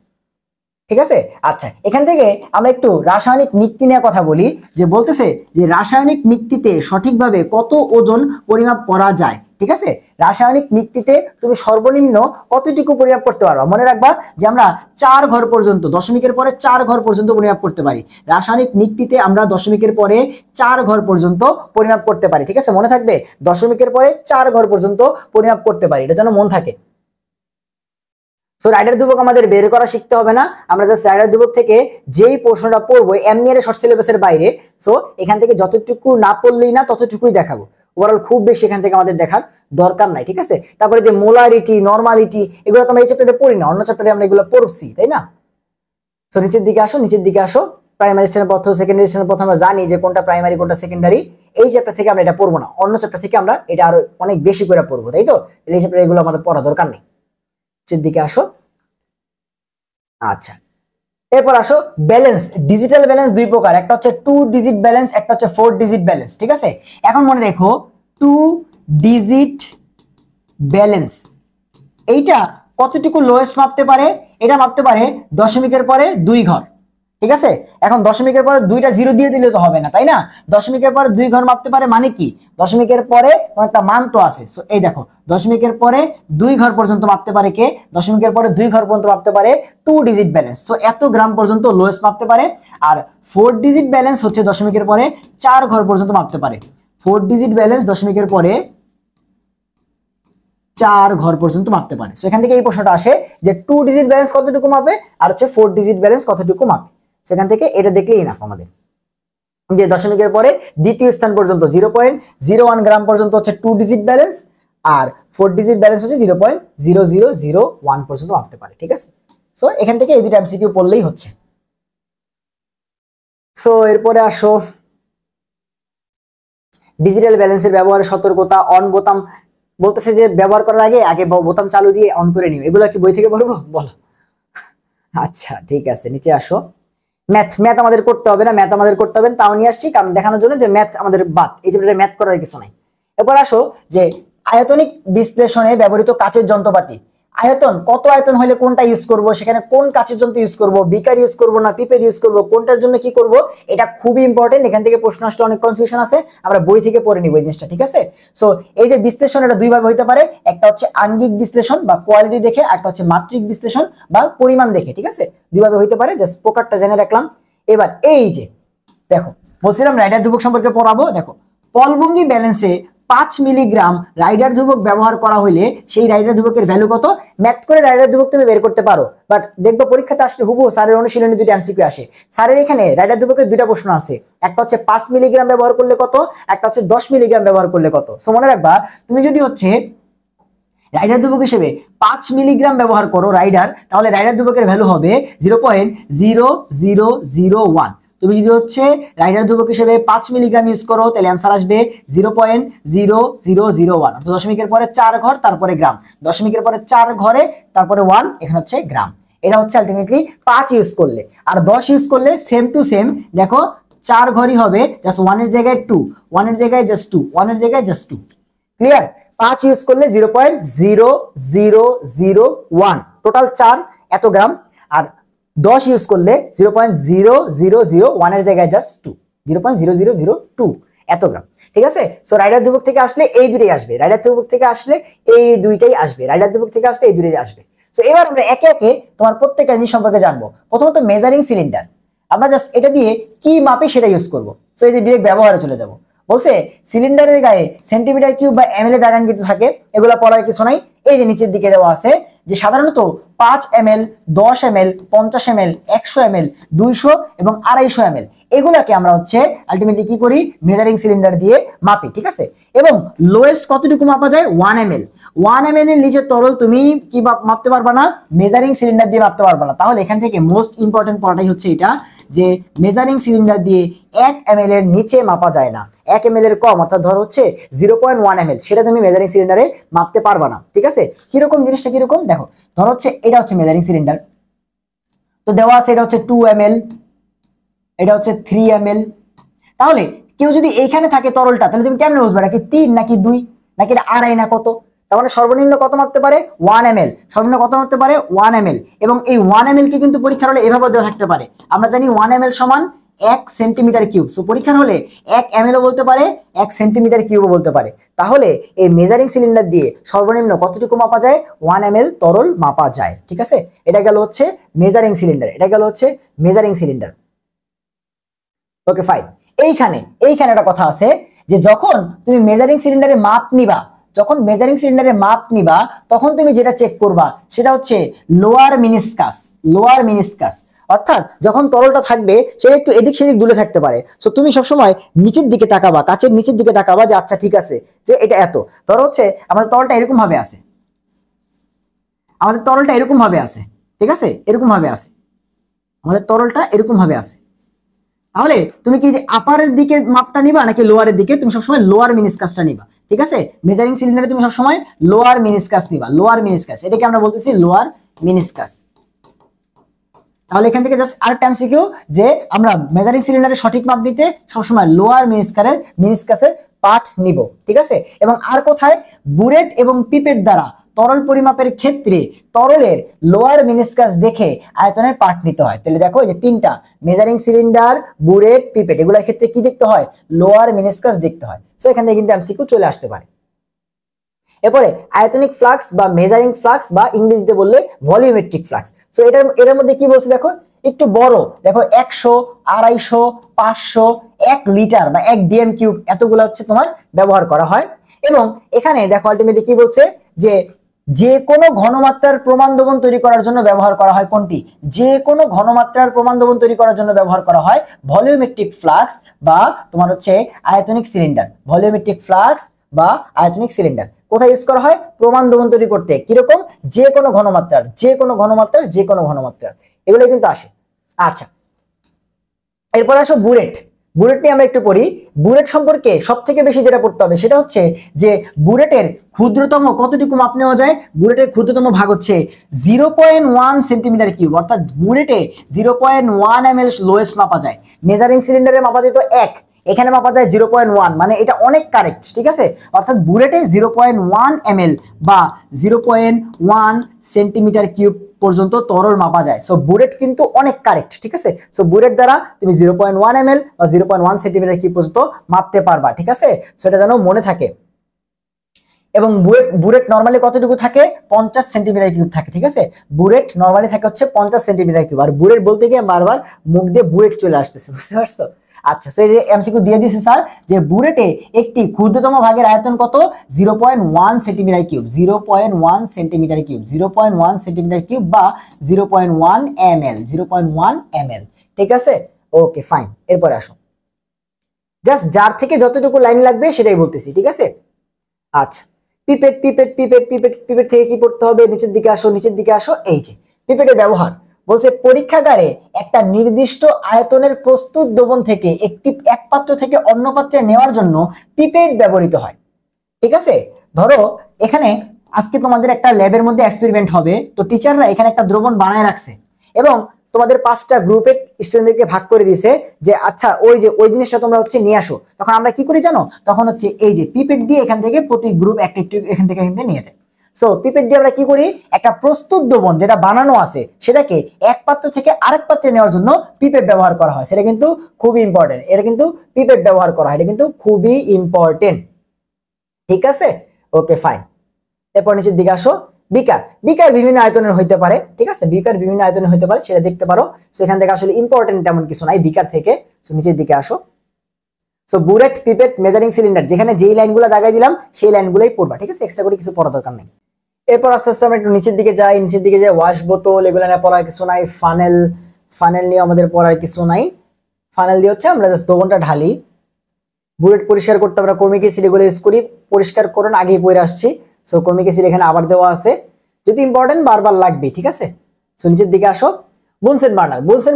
ঠিক আছে। আচ্ছা, এখান থেকে আমরা একটু রাসায়নিক নিক্তি নিয়ে কথা বলি, যে বলতেছে যে রাসায়নিক নিক্তিতে সঠিকভাবে কত ওজন পরিমাপ করা যায়, ঠিক আছে। রাসায়নিক নিক্তিতে তুমি সর্বনিম্ন কতটুকু পরিমাপ করতে পারো, মনে রাখবা যে আমরা 4 ঘর পর্যন্ত, দশমিকের পরে 4 ঘর পর্যন্ত পরিমাপ করতে পারি। রাসায়নিক নিক্তিতে আমরা দশমিকের পরে 4 ঘর পর্যন্ত পরিমাপ করতে পারি, ঠিক আছে, মনে থাকবে, দশমিকের পরে 4 ঘর পর্যন্ত পরিমাপ করতে পারি, এটা যেন মন থাকে। সো রাইডার ধ্রুবক আমাদের বের করা শিখতে হবে না, আমরা জাস্ট রাইডার ধ্রুবক থেকে যেই প্রশ্নটা পড়বো এমনি এর শর্ট সিলেবাসের বাইরে, সো এখান থেকে যতটুকু না পড়লেই না ততটুকুই দেখাবো, ওভারঅল খুব বেশি এখান থেকে আমাদের দেখার দরকার নাই, ঠিক আছে। তারপরে যে মোলারিটি, নরমালিটি, এগুলো তো আমরা এই চ্যাপ্টারে পড়ি না, অন্য চ্যাপ্টারে আমরা এগুলো পড়ছি, তাই না। সো নিচের দিকে আসো, নিচের দিকে আসো। প্রাইমারি স্ট্যান্ডার্ড পথ, সেকেন্ডারি স্ট্যান্ডার্ড পথ আমরা জানি যে কোনটা প্রাইমারি কোনটা সেকেন্ডারি, এই চ্যাপ্টার থেকে আমরা এটা পড়বো না, অন্য চ্যাপ্টার থেকে আমরা এটা আরো অনেক বেশি করে পড়বো, তাই তো। এই চ্যাপ্টারে এগুলো আমাদের পড়া দরকার নেই। নিচের দিকে আসো। আচ্ছা, এরপর আসো ব্যালেন্স। ডিজিটাল ব্যালেন্স দুই প্রকার, একটা হচ্ছে 2 ডিজিট ব্যালেন্স, একটা হচ্ছে 4 ডিজিট ব্যালেন্স, ঠিক আছে। এখন মনে রেখো 2 ডিজিট ব্যালেন্স এইটা কতটুকু লোয়েস্ট মাপতে পারে, এটা মাপতে পারে দশমিকের পরে 2 ঘর, ঠিক আছে। এখন দশমিকের পরে 2টা জিরো দিয়ে দিলে তো হবে না, তাই না। দশমিকের পরে 2 ঘর মাপতে পারে মানে কি, দশমিকের পরে একটা মান তো আছে। সো এই দেখো দশমিকের পরে 2 ঘর পর্যন্ত মাপতে পারে কে, দশমিকের পরে 2 ঘর পর্যন্ত মাপতে পারে 2 ডিজিট ব্যালেন্স, সো এত গ্রাম পর্যন্ত লোয়েস্ট মাপতে পারে। আর 4 ডিজিট ব্যালেন্স হচ্ছে দশমিকের পরে 4 ঘর পর্যন্ত মাপতে পারে। 4 ডিজিট ব্যালেন্স দশমিকের পরে 4 ঘর পর্যন্ত মাপতে পারে। সো এখান থেকে এই প্রশ্নটা আসে যে 2 ডিজিট ব্যালেন্স কতটুকু মাপে আর হচ্ছে 4 ডিজিট ব্যালেন্স কতটুকু মাপে, সেখান থেকে এটা দেখলেই ইনাফ আমাদের। যে দশমিকের পরে দ্বিতীয় স্থান পর্যন্ত 0.01 গ্রাম পর্যন্ত হচ্ছে 2 ডিজিট ব্যালেন্স, আর 4 ডিজিট ব্যালেন্স হচ্ছে 0.0001 পর্যন্ত মাপতে পারে, ঠিক আছে। সো এখান থেকে এই দুটো এমসিকিউ পড়লেই হচ্ছে। সো এরপরে আসো ডিজিটাল ব্যালেন্সের ব্যবহারের সতর্কতা। অন বোতাম বলতেছে যে ব্যবহার করার আগে আগে বোতাম চালু দিয়ে অন করে নিও, এগুলো কি বই থেকে পড়বো বলো। আচ্ছা ঠিক আছে, নিচে আসো। ম্যাথ আমাদের করতে হবে না, ম্যাথ আমাদের করতে হবে তাও নিয়ে আসছি কারণ দেখানোর জন্য যে ম্যাথ আমাদের বাদ, এই যে ম্যাথ করার কিছু নাই। এরপর আসো যে আয়তনিক বিশ্লেষণে ব্যবহৃত কাচের যন্ত্রপাতি। আয়তন, কত আয়তন হলে কোনটা ইউজ করব, সেখানে কোন কাচের যন্ত্র ইউজ করব, বিকার ইউজ করব না পিপেট ইউজ করব, কোনটার জন্য কি করব, এটা খুবই ইম্পর্টেন্ট। এখান থেকে প্রশ্ন আসলে অনেক কনফিউশন আছে, আমরা বই থেকে পড়ে নিব এই জিনিসটা, ঠিক আছে। সো এই যে বিশ্লেষণ এটা দুই ভাবে হইতে পারে, একটা হচ্ছে আঙ্গিক বিশ্লেষণ বা কোয়ালিটি দেখে, একটা হচ্ছে মাত্রিক বিশ্লেষণ বা পরিমাণ দেখে, ঠিক আছে, দুই ভাবে হইতে পারে, জাস্ট প্রকারটা জেনে রাখলাম। এবার এই যে দেখো বলছিলাম রাইডার ধ্রুবক সম্পর্কে পড়াবো, দেখো পলভঙ্গি ব্যালেন্সে 5 মিলিগ্রাম রাইডার ধ্রুবক ব্যবহার করা হলে সেই রাইডার ধ্রুবকের ভ্যালু কত, ম্যাথ করে রাইডার ধ্রুবক তুমি বের করতে পারো, বাট দেখবো পরীক্ষাতে আসলে হুবহু স্যারের অনুশীলনী দুটো এমসিকিউ আসে। স্যারের এখানে রাইডার ধ্রুবকের দুইটা প্রশ্ন আছে, একটা হচ্ছে 5 মিলিগ্রাম ব্যবহার করলে কত, একটা হচ্ছে 10 মিলিগ্রাম ব্যবহার করলে কত। সো মনে রাখবা তুমি যদি হচ্ছে রাইডার ধ্রুবক হিসেবে 5 মিলিগ্রাম ব্যবহার করো রাইডার, তাহলে রাইডার ধ্রুবকের ভ্যালু হবে 0.0001। তুমি যদি হচ্ছে রাইডার ধ্রুবক হিসেবে 5 মিলিগ্রাম ইউজ করো তাহলে অ্যান্সার আসবে 0.0001, অর্থাৎ দশমিকের পরে 4 ঘর তারপরে গ্রাম, দশমিকের পরে 4 ঘরে তারপরে 1, এখানে হচ্ছে গ্রাম। এটা হচ্ছে আলটিমেটলি 5 ইউজ করলে। আর 10 ইউজ করলে সেম টু সেম, দেখো 4 ঘরই হবে, জাস্ট 1 এর জায়গায় 2, 1 এর জায়গায় জাস্ট 2, 1 এর জায়গায় জাস্ট 2, ক্লিয়ার। 5 ইউজ করলে 0.0001, টোটাল 4 এত গ্রাম। আর 10 ইউজ করলে 0.0001 এর জায়গায় জাস্ট 2, 0.0002 এত গ্রাম, ঠিক আছে। সো রাইডার ধ্রুবক থেকে আসলে এই দুটোই আসবে, রাইডার ধ্রুবক থেকে আসলে এই দুইটাই আসবে, রাইডার ধ্রুবক থেকে আসলে এই দুটোই আসবে। সো এবার আমরা একে একে তোমার প্রত্যেকটা জিনিস সম্পর্কে জানবো। প্রথমত মেজারিং সিলিন্ডার, আমরা জাস্ট এটা দিয়ে কি মাপে সেটা ইউজ করবো। সো এই যে ডিরেক্ট ব্যবহারে চলে যাবো, বলছে সিলিন্ডারের গায়ে সেন্টিমিটার কিউব বা এমএল এ দাগাঙ্কিত থাকে, এগুলো পড়ার কিছু নাই। এই যে নিচের দিকে দেওয়া আছে যে সাধারণত 5 ml, 10 ml, 50 ml, 100 ml, 200 এবং 250 ml এগুলাকে আমরা হচ্ছে আলটিমেটলি কি করি, মেজারিং সিলিন্ডার দিয়ে মাপি, ঠিক আছে। এবং লোয়েস্ট কতটুকু মাপা যায়, 1 ml। 1 ml এর নিচে তরল তুমি কি মাপতে পারবা না, মেজারিং সিলিন্ডার দিয়ে মাপতে পারবা না। তাহলে এখান থেকে মোস্ট ইম্পর্টেন্ট পড়াটাই হচ্ছে এটা, যে মেজারিং সিলিন্ডার দিয়ে 1 ml এর নিচে মাপা যায় না, 1 ml এর কম, অর্থাৎ ধর হচ্ছে 0.1 ml, সেটা তুমি মেজারিং সিলিন্ডারে মাপতে পারবা না। ঠিক আছে, কিরকম জিনিসটা কিরকম দেখো, ধর হচ্ছে এটা হচ্ছে মেজারিং সিলিন্ডার, তো দেওয়া আছে এটা হচ্ছে 2 ml, এটা হচ্ছে 3 ml। তাহলে কেউ যদি এইখানে থাকে তরলটা, তাহলে তুমি কেমনে বুঝবে এটা কি 3 নাকি 2 নাকি এটা আড়াই না কত? তার মানে সর্বনিম্ন কত মাপতে পারে 1 ml, সর্বনিম্ন কত মাপতে পারে 1 ml। এবং এই 1 ml কে কিন্তু পরীক্ষার হলে এভাবে দেওয়া থাকতে পারে, আমরা জানি 1 ml সমান 1 সেন্টিমিটার কিউব। সো পরীক্ষার হলে 1 ml ও বলতে পারে, 1 সেন্টিমিটার কিউবও বলতে পারে। তাহলে এই মেজারিং সিলিন্ডার দিয়ে সর্বনিম্ন কতটুকু মাপা যায় 1 ml তরল মাপা যায়। ঠিক আছে, এটা গেল হচ্ছে মেজারিং সিলিন্ডার, এটা গেল হচ্ছে মেজারিং সিলিন্ডার। Okay fine. এইখানে একটা কথা আছে যে যখন তুমি মেজারিং সিলিন্ডারে মাপ নিবা, যখন মেজারিং সিলিন্ডারে মাপ নিবা তখন তুমি যেটা চেক করবা সেটা হচ্ছে লোয়ার মিনিসকাস। লোয়ার মিনিসকাস অর্থাৎ যখন তরলটা থাকবে সেটা একটু এদিক সেদিক দুলে থাকতে পারে। সো তুমি সবসময় নিচের দিকে তাকাবা, কাচের নিচের দিকে তাকাবা যে আচ্ছা ঠিক আছে যে এটা এত, ধরো হচ্ছে আমাদের তরলটা এরকম ভাবে আছে, আমাদের তরলটা এরকম ভাবে আছে, ঠিক আছে, এরকম ভাবে আছে, আমাদের তরলটা এরকম ভাবে আছে। তাহলে তুমি কি যে আপারের দিকে মাপটা নিবা নাকি লোয়ারের দিকে? তুমি সবসময় লোয়ার মিনিসকাসটা নিবা। ঠিক আছে, মেজারিং সিলিন্ডারে তুমি সবসময় লোয়ার মিনিসকাস নিবা, লোয়ার মিনিসকাস, এটাকে আমরা বলতেছি লোয়ার মিনিসকাস। তাহলে এখান থেকে জাস্ট আরেকটা এমসিকিউ যে আমরা মেজারিং সিলিন্ডারের সঠিক মাপ নিতে সবসময় লোয়ার মিনিসকাসের পার্ট নিব। ঠিক আছে, এবং আর কোথায় বুরেট এবং পিপেট দ্বারা তরল পরিমাপের ক্ষেত্রে তরলের লোয়ার মিনিসকাস দেখে আয়তনের পার্ট নিতে হয়। তাহলে দেখো এই যে তিনটা মেজারিং সিলিন্ডার, বুরেট, পিপেট, এগুলোর ক্ষেত্রে কি দেখতে হয় লোয়ার মিনিসকাস দেখতে হয়। সো এখান থেকে কিন্তু এমসিকিউ চলে আসতে পারে। এরপরে আয়তনিক ফ্লাক্স বা মেজারিং ফ্লাক্স বা ইংরেজিতে বললে ভলিউমেট্রিক ফ্লাক্স। সো এটার মধ্যে কি বলছে দেখো, একটু বড় দেখো 100, 250, 500, 1 লিটার বা 1 ডিএম কিউব এতগুলো হচ্ছে তোমার ব্যবহার করা হয়। এবং এখানে দেখো আলটিমেটলি কি বলছে যে কোনো ঘনমাত্রার প্রমাণ দ্রবণ তৈরি করার জন্য ব্যবহার করা হয় কোনটি? যে কোনো ঘনমাত্রার প্রমাণ দ্রবণ তৈরি করার জন্য ব্যবহার করা হয় ভলিউমেট্রিক ফ্লাক্স বা তোমার হচ্ছে আয়তনিক সিলিন্ডার। ভলিউমেট্রিক ফ্লাক্স বা আয়তনিক সিলিন্ডার কোথায় ইউজ করা হয়? প্রমাণ দ্রবণ তৈরি করতে। কিরকম? যে কোনো ঘনমাত্রার, যে কোনো ঘনমাত্রার, যে কোনো ঘনমাত্রার, এগুলো কিন্তু আসে। আচ্ছা, এরপর আসো বুরেট। বুরেট নিয়ে আমরা একটু পড়ি। বুরেট সম্পর্কে সব থেকে বেশি যেটা পড়তে হবে সেটা হচ্ছে যে বুরেটের ক্ষুদ্রতম কতটুকু মাপ নেওয়া যায়? বুরেটের ক্ষুদ্রতম ভাগ হচ্ছে 0.1 সেন্টিমিটার কিউব, অর্থাৎ বুরেটে 0.1 ml লোয়েস্ট মাপা যায়। মেজারিং সিলিন্ডারে মাপা যেত 1, এখানে মাপা যায় 0.1, মানে এটা অনেক কারেক্ট। ঠিক আছে, অর্থাৎ বুরেটে 0.1 ml বা 0.1 সেন্টিমিটার কিউব পর্যন্ত তরল মাপা যায়। সো বুরেট কিন্তু অনেক কারেক্ট। ঠিক আছে, সো বুরেট দ্বারা তুমি 0.1 ml বা 0.1 সেন্টিমিটার কিউব পর্যন্ত মাপতে পারবা। ঠিক আছে, সেটা যেন মনে থাকে। এবং বুরেট নরমালি কতটুকু থাকে? 50 সেন্টিমিটার কিউব থাকে। ঠিক আছে, বুরেট নরমালি থাকে হচ্ছে 50 সেন্টিমিটার কিউব। আর বুরেট বলতে গিয়ে বারবার মুখ দিয়ে বুয়েট চলে আসতেছে, বুঝতে পারছো? আচ্ছা, সো এই যে এমসিকিউ দিয়ে দিয়েছে স্যার যে বুরেটে একটি ক্ষুদ্রতম ভাগের আয়তন কত? 0.1 centimetre cube, 0.1 centimetre cube, 0.1 centimetre cube বা 0.1 ml, 0.1 ml। ঠিক আছে, ওকে ফাইন। এরপরে আসো, জাস্ট যার থেকে যতটুকু লাইন লাগবে সেটাই বলতেছি। ঠিক আছে, আচ্ছা, pipette pipette pipette pipette pipette থেকে কি পড়তে হবে? নিচের দিকে আসো, নিচের দিকে আসো। এই যে পিপেটের ব্যবহার বলছে পরীক্ষাগারে একটা নির্দিষ্ট আয়তনের প্রস্তুত দ্রবণ থেকে এক পাত্র থেকে অন্য পাত্রে নেওয়ার জন্য পিপেট ব্যবহৃত হয়। ঠিক আছে, ধরো এখানে আজকে তোমাদের একটা ল্যাবের মধ্যে এক্সপেরিমেন্ট হবে, তো টিচাররা এখানে একটা দ্রবণ বানায় রাখছে এবং তোমাদের 5টা গ্রুপে স্টুডেন্টদেরকে ভাগ করে দিয়েছে যে আচ্ছা ওই জিনিসটা তোমরা হচ্ছে নিয়ে আসো। তখন আমরা কি করি জানো? তখন হচ্ছে এই যে পিপেট দিয়ে এখান থেকে প্রতি গ্রুপ একটা একটু এখান থেকে নিয়ে যায়। সো পিপেট দিয়ে আমরা কি করি? একটা প্রস্তুত দ্রবণ যেটা বানানো আছে সেটাকে এক পাত্র থেকে আরেক পাত্রে নেওয়ার জন্য পিপেট ব্যবহার করা হয়। সেটা কিন্তু খুবই ইম্পর্টেন্ট, এটা কিন্তু পিপেট ব্যবহার করা হয়, এটা কিন্তু খুবই ইম্পর্টেন্ট। ঠিক আছে, ওকে ফাইন। এরপর নিচের দিকে আসো, বিকার। বিকার বিভিন্ন আয়তনের হইতে পারে। ঠিক আছে, বিকার বিভিন্ন আয়তনের হইতে পারে, সেটা দেখতে পারো। সেখান থেকে আসলে ইম্পর্টেন্ট তেমন কিছু নাই বিকার থেকে। সো নিচের দিকে আসো। So burette, pipette, measuring cylinder, যেখানে যেই লাইনগুলো দাগাই দিলাম সেই লাইনগুলোই পড়বা। ঠিক আছে, এক্সট্রা করে কিছু পড়া দরকার নেই। এরপর আস্তে আস্তে আমরা একটু নিচের দিকে যাই। নিচের দিকে যাই, ওয়াশ বোতল, এগুলো নিয়ে পড়ার কিছু নাই। ফানেল নিয়ে আমাদের পড়ার কিছু নাই। ফানেল দিয়ে হচ্ছে আমরা জাস্ট দ্রবণটা ঢালি। বুরেট পরিষ্কার করতে আমরা কর্মিক অ্যাসিড এগুলো ইউজ করি। পরিষ্কার করুন, আগেই পড়ে আসছি। সো কর্মিক অ্যাসিড এখানে আবার দেওয়া আছে, যদি ইম্পর্টেন্ট বারবার লাগবে। ঠিক আছে, সো নিচের দিকে আসো। বুনসেন